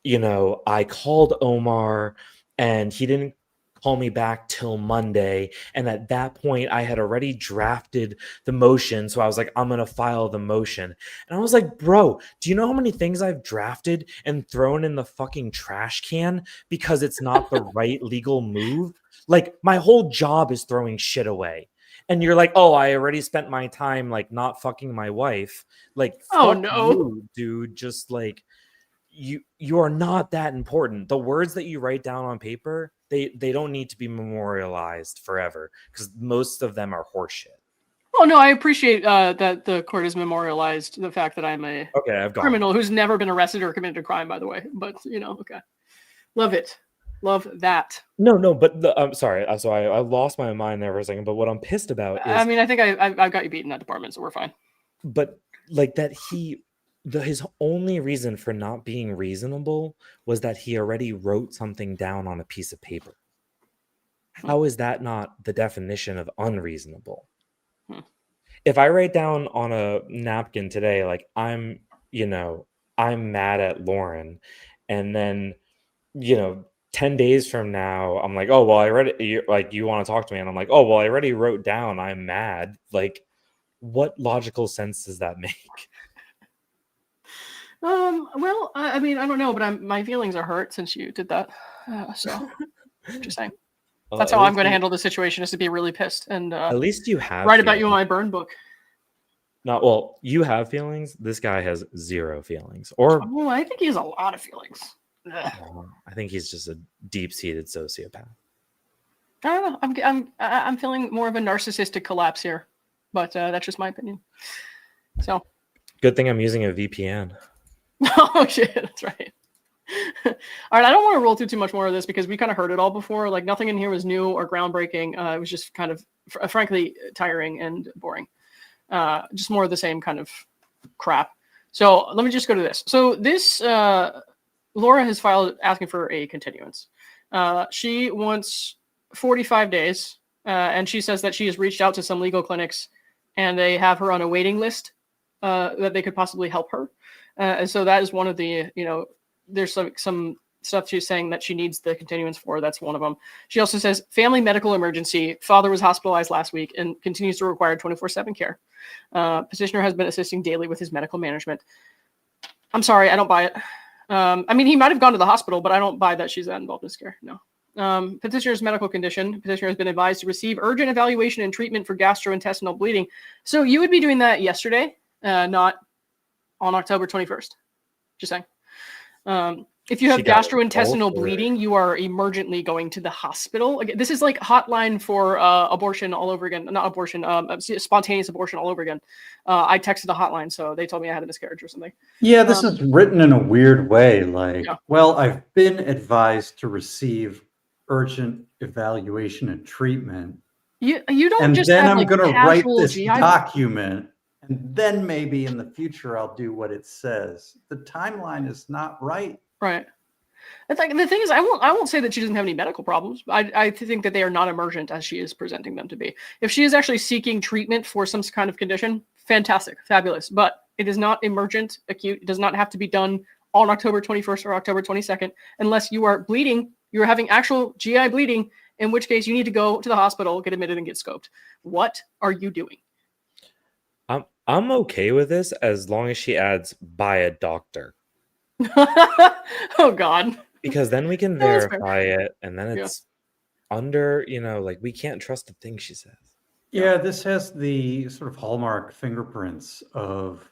I called Omar and he didn't call me back till Monday. And at that point, I had already drafted the motion. So I was like, I'm going to file the motion. And I was like, bro, do you know how many things I've drafted and thrown in the fucking trash can because it's not the right legal move? Like, my whole job is throwing shit away. And you're like, I already spent my time, like, not fucking my wife. Like, Oh, fuck no. you, dude. Just, like, you are not that important. The words that you write down on paper, they don't need to be memorialized forever because most of them are horseshit. Oh, no, I appreciate that the court has memorialized the fact that I'm a criminal who's never been arrested or committed a crime, by the way. But, okay. Love it. Love that. No, but I'm sorry. So I lost my mind there for a second. But what I'm pissed about is... I mean, I think I've got you beat in that department, so we're fine. But, like, that his only reason for not being reasonable was that he already wrote something down on a piece of paper. How is that not the definition of unreasonable? If I write down on a napkin today, like, I'm mad at Lauren, and then, 10 days from now, I'm like, I read it. Like, you want to talk to me? And I'm like, I already wrote down I'm mad. Like, what logical sense does that make? Well, I mean, I don't know, but my feelings are hurt since you did that. So, just saying. Well, That's at how I'm least going to you- handle the situation, is to be really pissed and At least you have write about you in feelings. my burn book. Not well. You have feelings. This guy has zero feelings, or Oh, I think he has a lot of feelings. Ugh. I think he's just a deep-seated sociopath. I don't know. I'm feeling more of a narcissistic collapse here, but that's just my opinion. So, Good thing I'm using a VPN. oh shit, that's right. All right, I don't want to roll through too much more of this because we kind of heard it all before. Like nothing in here was new or groundbreaking. It was just kind of, frankly, tiring and boring. Just more of the same kind of crap. So let me just go to this. So this, Laura has filed asking for a continuance. She wants 45 days, and she says that she has reached out to some legal clinics, and they have her on a waiting list that they could possibly help her. And so that is one of the, there's some stuff she's saying that she needs the continuance for. That's one of them. She also says family medical emergency. Father was hospitalized last week and continues to require 24/7 care. Petitioner has been assisting daily with his medical management. I'm sorry, I don't buy it. I mean, he might have gone to the hospital, but I don't buy that she's that involved in this care. No. Petitioner's medical condition. Petitioner has been advised to receive urgent evaluation and treatment for gastrointestinal bleeding. So you would be doing that yesterday, not on October 21st. Just saying. If you have She got it gastrointestinal all for bleeding, you are emergently going to the hospital. Again, this is like hotline for abortion all over again. Not abortion, spontaneous abortion all over again. I texted the hotline, so they told me I had a miscarriage or something. Yeah, this is written in a weird way. Like, Yeah. well, I've been advised to receive urgent evaluation and treatment. You don't And just then have I'm like going to write casual this GI. document, and then maybe in the future I'll do what it says. The timeline is not right. Right. It's like the thing is, I won't say that she doesn't have any medical problems. I think that they are not emergent as she is presenting them to be. If she is actually seeking treatment for some kind of condition, fantastic, fabulous. But it is not emergent, acute. It does not have to be done on October 21st or October 22nd, unless you are bleeding, you're having actual GI bleeding, in which case you need to go to the hospital, get admitted, and get scoped. What are you doing? I'm okay with this as long as she adds by a doctor. Oh God. Because then we can No, that's fair. verify it, and then it's under, like we can't trust the thing she says. Yeah, this has the sort of hallmark fingerprints of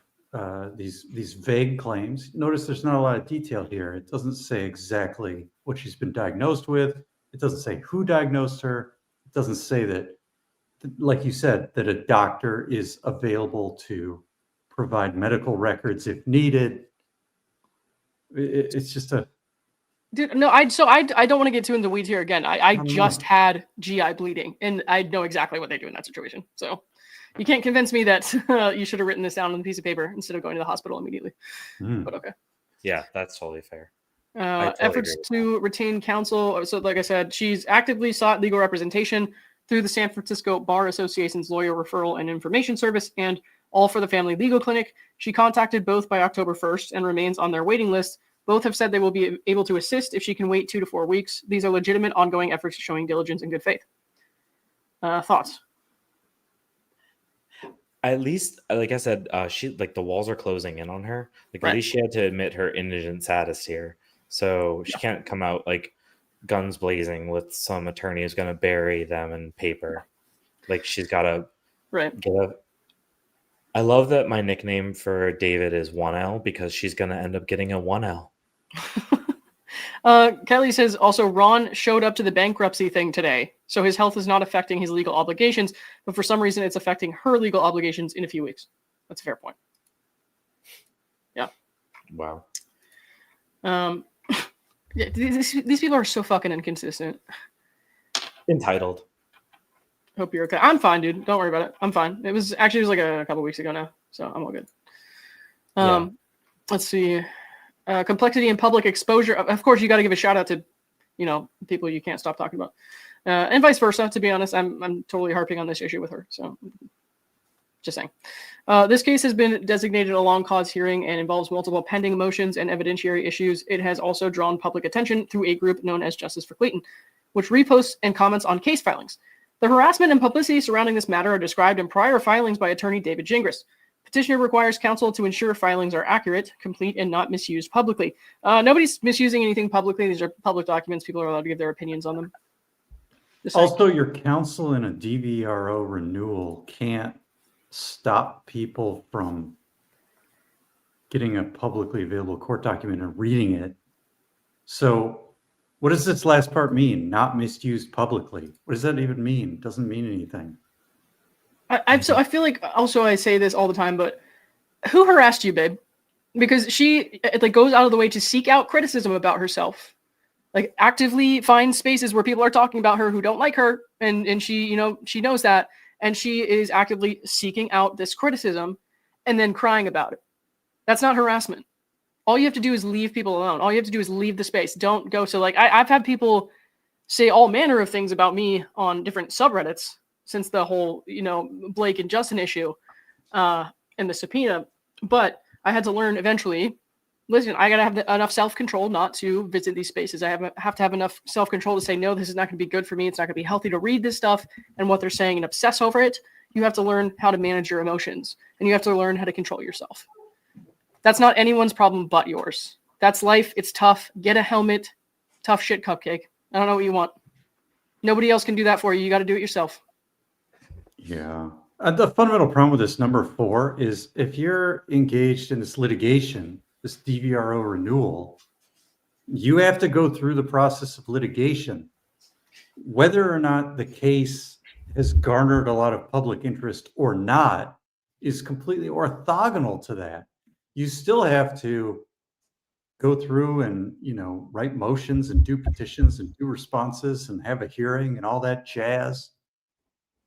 these vague claims. Notice there's not a lot of detail here. It doesn't say exactly what she's been diagnosed with. It doesn't say who diagnosed her. It doesn't say that, like you said, that a doctor is available to provide medical records if needed. It's just a... Dude, no, I don't want to get too into the weeds here again. I No. just had GI bleeding, and I know exactly what they do in that situation. So you can't convince me that you should have written this down on a piece of paper instead of going to the hospital immediately. But okay. Yeah, that's totally fair. totally Efforts agree with to retain counsel. So like I said, she's actively sought legal representation through the San Francisco Bar Association's lawyer referral and information service, and All for the Family Legal Clinic. She contacted both by October 1st and remains on their waiting list. Both have said they will be able to assist if she can wait 2 to 4 weeks. These are legitimate, ongoing efforts showing diligence and good faith. Thoughts? At least, like I said, she like the walls are closing in on her. Like Right. at least she had to admit her indigent status here, so she can't come out like guns blazing with some attorney who's going to bury them in paper. Like she's got to Right. get a. I love that my nickname for David is 1L because she's going to end up getting a 1L. Kelly says also Ron showed up to the bankruptcy thing today, so his health is not affecting his legal obligations, but for some reason it's affecting her legal obligations in a few weeks. That's a fair point. Yeah. Wow. Yeah, these people are so fucking inconsistent. Entitled. Hope you're okay. I'm fine, dude. Don't worry about it. I'm fine. It was like a couple weeks ago now, so I'm all good. Yeah. Let's see. Complexity and public exposure. Of course, you got to give a shout out to, people you can't stop talking about, and vice versa. To be honest, I'm totally harping on this issue with her. So, just saying. This case has been designated a long cause hearing and involves multiple pending motions and evidentiary issues. It has also drawn public attention through a group known as Justice for Clayton, which reposts and comments on case filings. The harassment and publicity surrounding this matter are described in prior filings by attorney David Gingras. Petitioner requires counsel to ensure filings are accurate, complete, and not misused publicly. Nobody's misusing anything publicly. These are public documents. People are allowed to give their opinions on them. Also, your counsel in a DVRO renewal can't stop people from getting a publicly available court document and reading it. So what does this last part mean? Not misused publicly. What does that even mean? It doesn't mean anything. I feel like also I say this all the time, but who harassed you, babe? Because she like goes out of the way to seek out criticism about herself, like actively finds spaces where people are talking about her who don't like her, and she she knows that, and she is actively seeking out this criticism, and then crying about it. That's not harassment. All you have to do is leave people alone. All you have to do is leave the space. Don't go. So like I've had people say all manner of things about me on different subreddits since the whole, Blake and Justin issue and the subpoena. But I had to learn eventually, listen, I got to have enough self-control not to visit these spaces. I have to have enough self-control to say, no, this is not going to be good for me. It's not going to be healthy to read this stuff and what they're saying and obsess over it. You have to learn how to manage your emotions, and you have to learn how to control yourself. That's not anyone's problem but yours. That's life. It's tough. Get a helmet. Tough shit, Cupcake. I don't know what you want. Nobody else can do that for you. You got to do it yourself. Yeah. The fundamental problem with this number 4 is if you're engaged in this litigation, this DVRO renewal, you have to go through the process of litigation. Whether or not the case has garnered a lot of public interest or not is completely orthogonal to that. You still have to go through and, write motions and do petitions and do responses and have a hearing and all that jazz.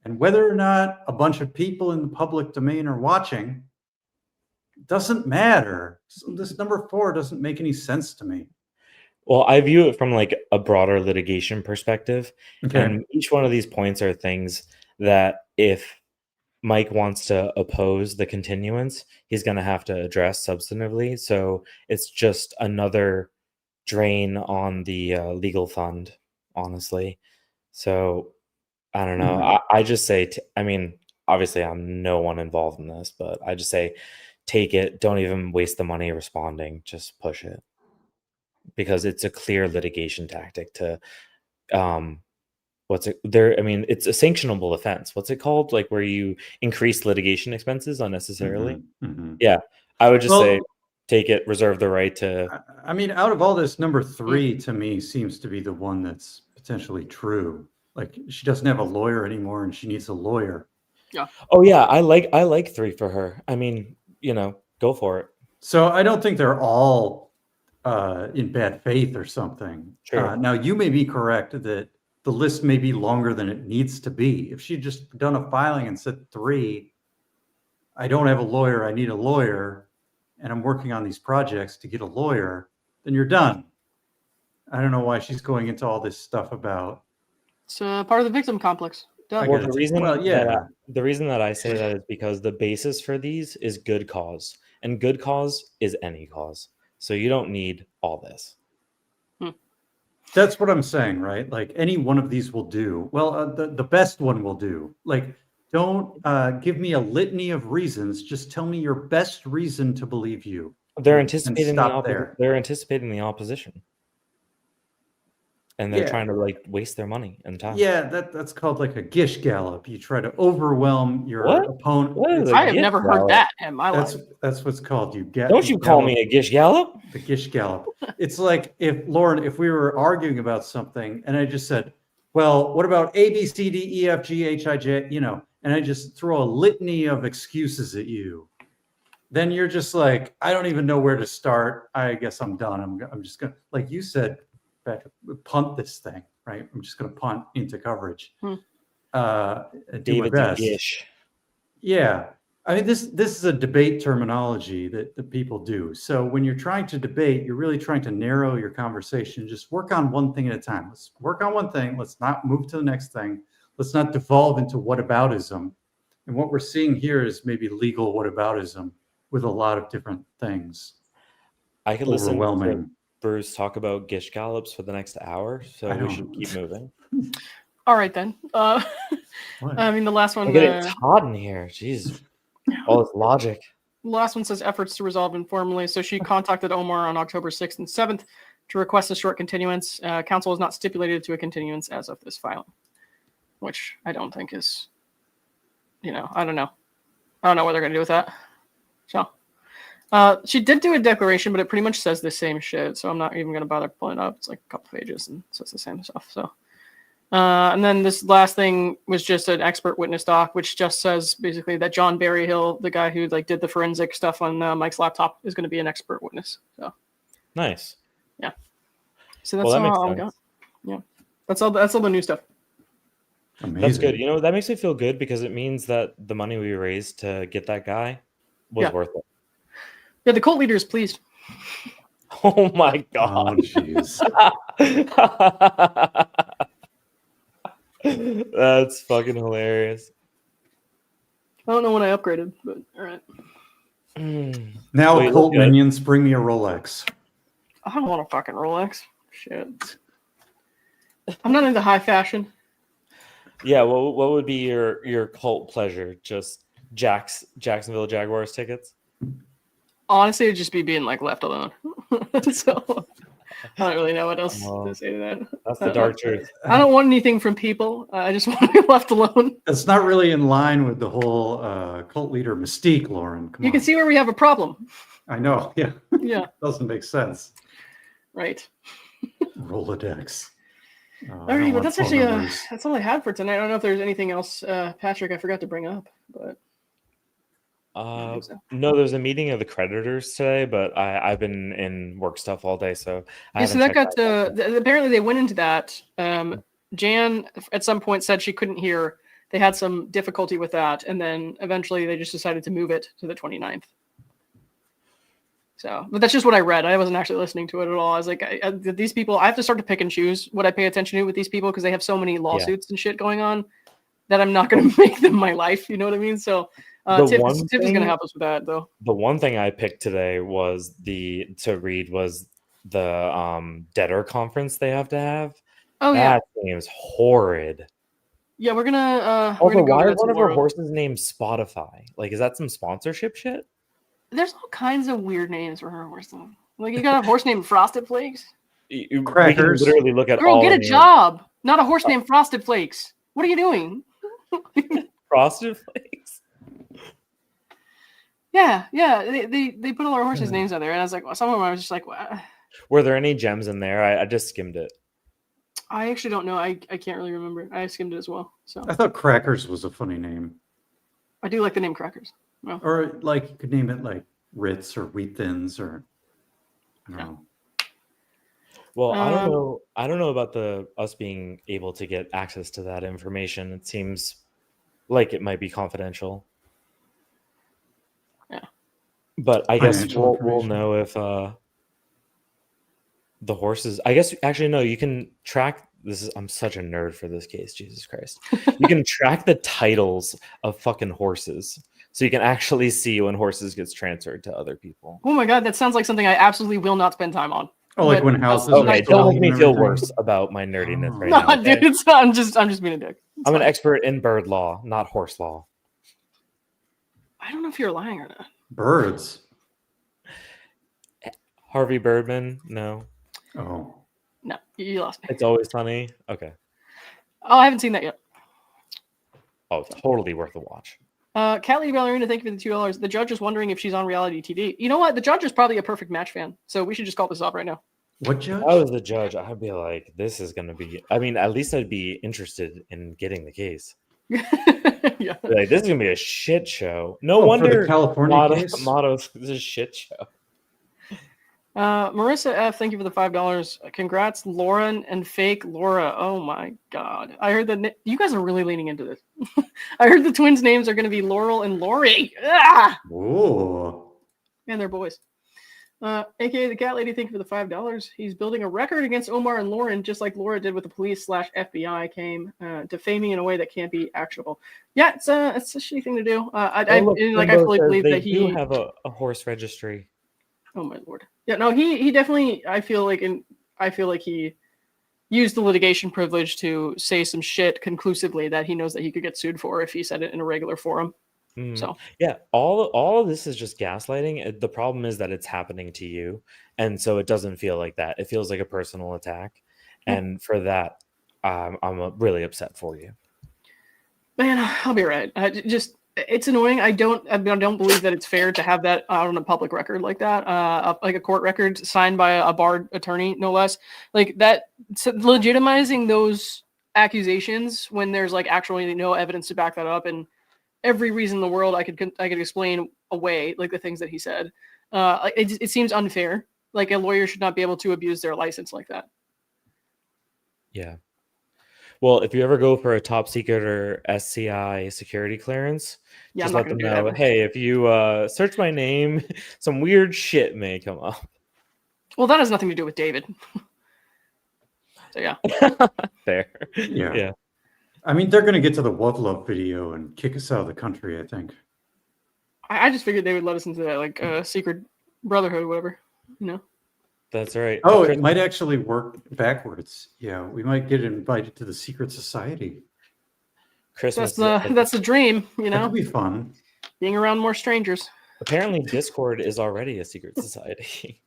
And whether or not a bunch of people in the public domain are watching doesn't matter. So this number 4 doesn't make any sense to me. Well, I view it from like a broader litigation perspective. Okay. And each one of these points are things that if Mike wants to oppose the continuance, he's going to have to address substantively. So it's just another drain on the legal fund, honestly. So I don't know. I just say, obviously I'm no one involved in this, but I just say, take it. Don't even waste the money responding. Just push it. Because it's a clear litigation tactic to, it's a sanctionable offense. What's it called? Like where you increase litigation expenses unnecessarily? Yeah. I would just say, take it, reserve the right to. Out of all this, number 3 to me seems to be the one that's potentially true. Like she doesn't have a lawyer anymore and she needs a lawyer. Yeah. Oh yeah. I like 3 for her. Go for it. So I don't think they're all in bad faith or something. Sure. Now you may be correct that the list may be longer than it needs to be. If she'd just done a filing and said 3, I don't have a lawyer, I need a lawyer, and I'm working on these projects to get a lawyer, then you're done. I don't know why she's going into all this stuff about. It's part of the victim complex. Duh. Well, the reason that I say that is because the basis for these is good cause, and good cause is any cause. So you don't need all this. That's what I'm saying, right? Like any one of these will do. Well, the best one will do. Like, don't give me a litany of reasons. Just tell me your best reason to believe you. They're anticipating They're anticipating the opposition. And they're trying to waste their money and time. Yeah, that's called like a gish gallop. You try to overwhelm your opponent. I have never heard that in my life. That's what's called Don't you call me a gish gallop? The gish gallop. It's like if Lauren, if we were arguing about something and I just said, well, what about A, B, C, D, E, F, G, H, I, J, and I just throw a litany of excuses at you, then you're just like, I don't even know where to start. I guess I'm done. I'm just going to, like you said, punt this thing, right? I'm just going to punt into coverage. Do my best. Gish. Yeah. This is a debate terminology that people do. So when you're trying to debate, you're really trying to narrow your conversation. Just work on one thing at a time. Let's work on one thing. Let's not move to the next thing. Let's not devolve into whataboutism. And what we're seeing here is maybe legal whataboutism with a lot of different things. I could listen to Bruce talk about gish gallops for the next hour, so we should keep moving. All right then. The last one. It's hot in here. Jeez. All this logic. The last one says efforts to resolve informally. So she contacted Omar on October 6th and 7th to request a short continuance. Counsel has not stipulated to a continuance as of this filing, which I don't think is, I don't know. I don't know what they're going to do with that. So she did do a declaration, but it pretty much says the same shit. So I'm not even going to bother pulling it up. It's like a couple pages and it says the same stuff. So, and then this last thing was just an expert witness doc, which just says basically that John Berryhill, the guy who like did the forensic stuff on Mike's laptop, is going to be an expert witness. So nice. Yeah. So that's all we got. Yeah. That's all the new stuff. Amazing. That's good. That makes me feel good because it means that the money we raised to get that guy was worth it. Yeah, the cult leader is pleased. Oh my god. Oh jeez. That's fucking hilarious. I don't know when I upgraded, but all right. Now, cult minions, bring me a Rolex. I don't want a fucking Rolex. Shit. I'm not into high fashion. Yeah, what would be your cult pleasure? Just Jacksonville Jaguars tickets? Honestly, it'd just be being like left alone. So I don't really know what else to say to that. That's the dark truth. I don't want anything from people. I just want to be left alone. It's not really in line with the whole cult leader mystique, Lauren. Come on. You can see where we have a problem. I know. Yeah. Yeah. Doesn't make sense. Right. Rolodex. Alrighty, but that's actually that's all I had for tonight. I don't know if there's anything else, Patrick, I forgot to bring up, but no, there's a meeting of the creditors today, but I've been in work stuff all day, so so that got apparently they went into that. Jan at some point said she couldn't hear. They had some difficulty with that, and then eventually they just decided to move it to the 29th. So, but that's just what I read. I wasn't actually listening to it at all. I was like, these people, I have to start to pick and choose what I pay attention to with these people because they have so many lawsuits and shit going on that I'm not going to make them my life. You know what I mean? So Tiff is going to help us with that, though. The one thing I picked today was the debtor conference they have to have. Oh, that seems horrid. Yeah, we're gonna. Also, why is one of her horses named Spotify? Like, is that some sponsorship shit? There's all kinds of weird names for her horse. Like, you got a horse named Frosted Flakes. Crackers. We can literally look at Girl, all get a job. Not a horse named Frosted Flakes. What are you doing? Frosted Flakes. Yeah. They put all our horses' names on there, and I was like, some of them I was just like, what? Were there any gems in there? I just skimmed it. I actually don't know. I can't really remember. I skimmed it as well. So I thought Crackers was a funny name. I do like the name Crackers. Well, or like you could name it like Ritz or Wheat Thins or I don't know. Well, I don't know about us being able to get access to that information. It seems like it might be confidential. Yeah. But I guess we'll know if the horses. I guess actually no, you can track I'm such a nerd for this case, Jesus Christ. You can track the titles of fucking horses. So you can actually see when horses gets transferred to other people. Oh my god, that sounds like something I absolutely will not spend time on. Oh, like when houses. Okay, don't make me feel worse about my nerdiness right now. No, dude, I'm just being a dick. I'm an expert in bird law, not horse law. I don't know if you're lying or not. Birds. Harvey Birdman, no. Oh. No, you lost me. It's Always Sunny. Okay. Oh, I haven't seen that yet. Oh, totally worth a watch. Cat Lady Ballerina, thank you for the $2. The judge is wondering if she's on reality TV. You know what? The judge is probably a Perfect Match fan, so we should just call this off right now. What judge? If I was the judge, I'd be like, this is going to be... I mean, at least I'd be interested in getting the case. Yeah. Like, this is going to be a shit show. No wonder for the California case? Motto's this is a shit show. Marissa F, thank you for the $5. Congrats, Lauren and fake Laura. Oh my god. I heard that you guys are really leaning into this. I heard the twins' names are going to be Laurel and Lori. Ah! Whoa. And they're boys. AKA the Cat Lady, thank you for the $5. He's building a record against Omar and Lauren, just like Laura did with the police/FBI came, defaming in a way that can't be actionable. Yeah, it's a shitty thing to do. I fully believe that he do have a horse registry. Oh my lord. Yeah, no, he definitely, I feel like he used the litigation privilege to say some shit conclusively that he knows that he could get sued for if he said it in a regular forum. So Yeah, all of this is just gaslighting. The problem is that it's happening to you, and so it doesn't feel like that. It feels like a personal attack, Yeah. and for that, I'm really upset for you. man, I'll be right. It's annoying. I don't believe that it's fair to have that out on a public record like that, like a court record signed by a barred attorney, no less. Like that, legitimizing those accusations when there's like actually no evidence to back that up, and every reason in the world I could explain away like the things that he said. It seems unfair. Like a lawyer should not be able to abuse their license like that. Yeah. Well, if you ever go for a top secret or SCI security clearance, Yeah, just I'm not let them gonna do that, know, man. hey, if you search my name, some weird shit may come up. Well, that has nothing to do with David. So yeah. Fair. Yeah. Yeah. I mean, they're going to get to the Love Love video and kick us out of the country, I think. I just figured they would let us into that like secret brotherhood or whatever, you know. That's right. Oh, Chris, it might actually work backwards. Yeah, we might get invited to the secret society. Christmas. That's the dream, you That know. could be fun. Being around more strangers. Apparently, Discord is already a secret society.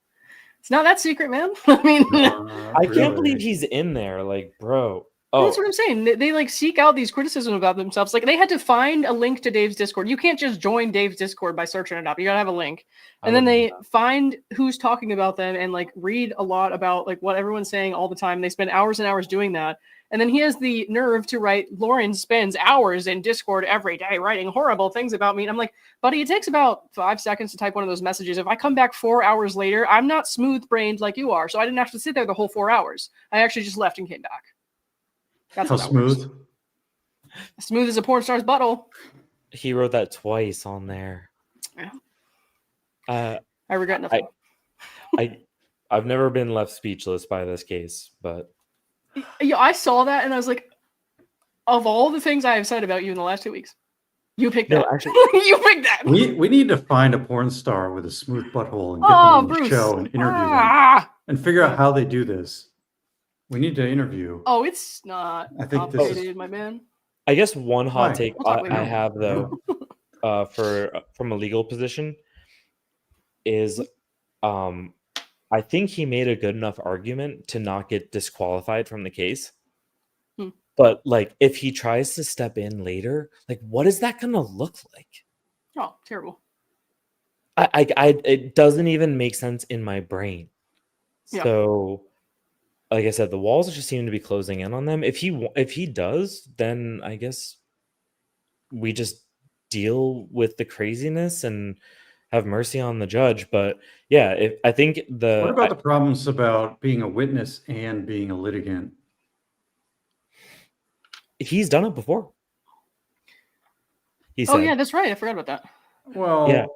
It's not that secret, man. I mean, I can't believe he's in there. Like, bro. Oh, that's what I'm saying. They like seek out these criticisms about themselves. Like they had to find a link to Dave's Discord. You can't just join Dave's Discord by searching it up. You gotta have a link. And then they find who's talking about them and like read a lot about like what everyone's saying all the time. They spend hours and hours doing that. And then he has the nerve to write, Lauren spends hours in Discord every day writing horrible things about me. And I'm like, buddy, it takes about 5 seconds to type one of those messages. If I come back 4 hours later, I'm not smooth-brained like you are. So I didn't have to sit there the whole 4 hours. I actually just left and came back. That's how how smooth. Works. Smooth as a porn star's butthole. He wrote that twice on there. Yeah. I regret nothing. I've never been left speechless by this case, but yeah, I saw that and I was like, of all the things I have said about you in the last 2 weeks, you picked that. Actually, you picked that. We need to find a porn star with a smooth butthole and get them on the Bruce. show and interview them and figure out how they do this. We need to interview. Oh, it's not I think complicated, my man. I guess one hot take We'll I have though, from a legal position, is, I think he made a good enough argument to not get disqualified from the case. But like, if he tries to step in later, like, what is that gonna look like? Oh, terrible. It doesn't even make sense in my brain. Yeah. So, like I said, the walls just seem to be closing in on them. If he does, then I guess we just deal with the craziness and have mercy on the judge. But yeah, I think what about the problems about being a witness and being a litigant? He's done it before. He said. Oh yeah, that's right. I forgot about that. Well, yeah.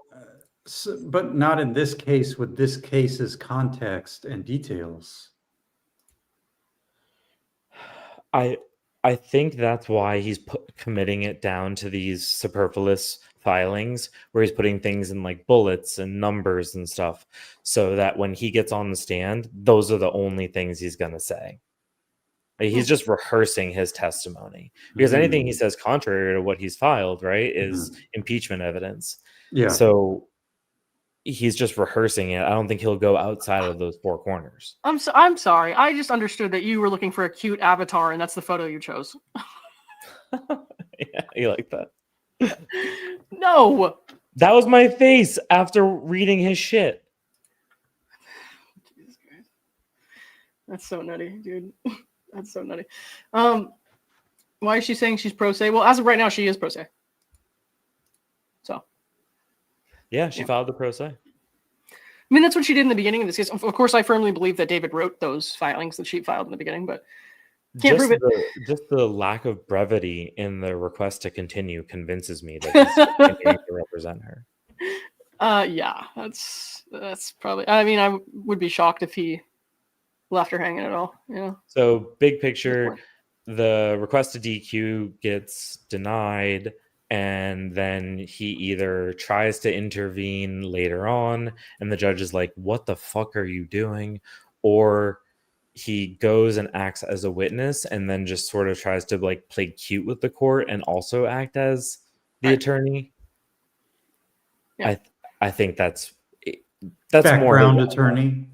But not in this case with this case's context and details. I think that's why he's committing it down to these superfluous filings where he's putting things in like bullets and numbers and stuff so that when he gets on the stand, those are the only things he's going to say. He's just rehearsing his testimony because anything he says contrary to what he's filed, right, is impeachment evidence. Yeah. So he's just rehearsing it. I don't think he'll go outside of those four corners. I'm sorry. I just understood that you were looking for a cute avatar, and that's the photo you chose. Yeah, you like that? No. That was my face after reading his shit. Jesus Christ. That's so nutty, dude. That's so nutty. Why is she saying she's pro se? Well, as of right now, she is pro se. So. Yeah, she filed the pro se. I mean, that's what she did in the beginning of this case. Of course, I firmly believe that David wrote those filings that she filed in the beginning, but can't prove it. Just the lack of brevity in the request to continue convinces me that he's continuing to represent her. Yeah, that's probably. I mean, I would be shocked if he left her hanging at all. Yeah. So, big picture, the request to DQ gets denied. And then he either tries to intervene later on, and the judge is like, what the fuck are you doing? Or he goes and acts as a witness and then just sort of tries to like play cute with the court and also act as the attorney. Yeah. I think that's Background more attorney.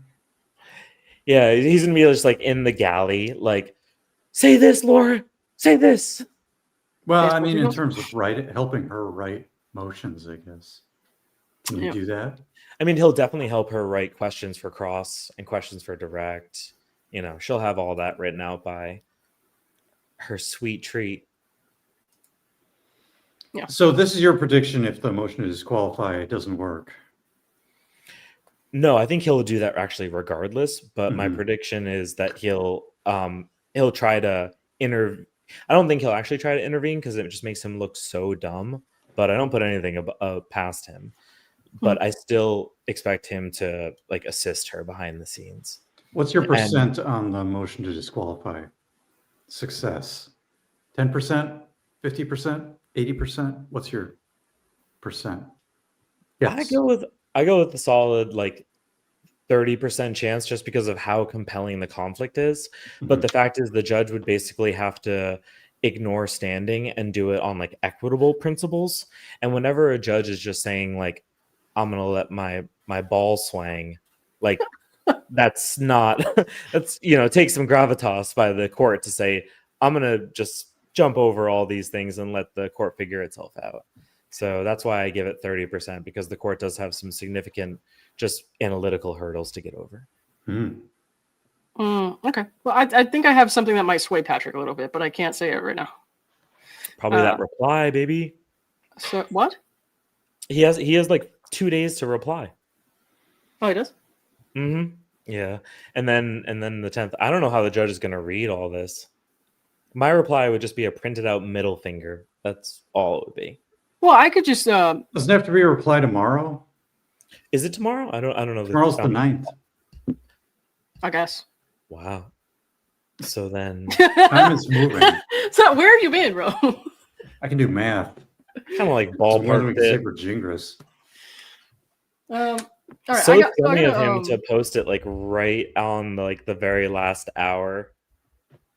Yeah, he's gonna be just like in the galley, like, say this, Laura, say this. Well, I Facebook mean, in emails? terms of helping her write motions, I guess. Can you Yeah. do that? I mean, he'll definitely help her write questions for cross and questions for direct. You know, she'll have all that written out by her sweet treat. Yeah. So this is your prediction if the motion to disqualify it doesn't work. No, I think he'll do that actually regardless. But my Mhm. prediction is that he'll try to I don't think he'll actually try to intervene because it just makes him look so dumb. But I don't put anything past him. But I still expect him to like assist her behind the scenes. What's your And percent on the motion to disqualify? Success? 10%? 50%? 80%? What's your percent? I Yes. go with the solid like 30% chance just because of how compelling the conflict is. But the fact is the judge would basically have to ignore standing and do it on like equitable principles. And whenever a judge is just saying like, I'm gonna let my ball swing, like that's not that's take some gravitas by the court to say, I'm gonna just jump over all these things and let the court figure itself out. So that's why I give it 30%, because the court does have some significant just analytical hurdles to get over. Okay. Well, I think I have something that might sway Patrick a little bit, but I can't say it right now. Probably that reply, baby. So what? He has like 2 days to reply. Oh, he does? Mm-hmm. Yeah. And then the 10th. I don't know how the judge is gonna read all this. My reply would just be a printed out middle finger. That's all it would be. Well, I could just Doesn't it have to be a reply tomorrow? Is it tomorrow? I don't know. Tomorrow's the 9th. I guess. Wow. So then Time is moving. So where have you been, bro? I can do math. kind of like It's more than we ballpark can say it. for Gingras. All right. So I funny got of him to post it like right on like the very last hour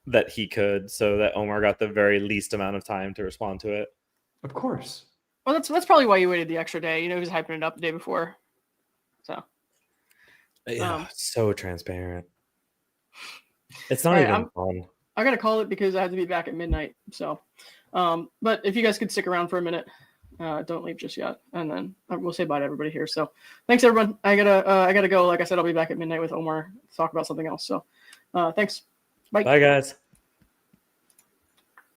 that he could, so that Omar got the very least amount of time to respond to it. Of course. Well, that's probably why you waited the extra day. You know, he was hyping it up the day before. So Yeah, so transparent. It's not All even right, fun. I gotta call it because I have to be back at midnight. So, but if you guys could stick around for a minute, don't leave just yet, and then we'll say bye to everybody here. So, thanks everyone. I gotta go. Like I said, I'll be back at midnight with Omar to talk about something else. So, thanks. Bye. Bye, guys.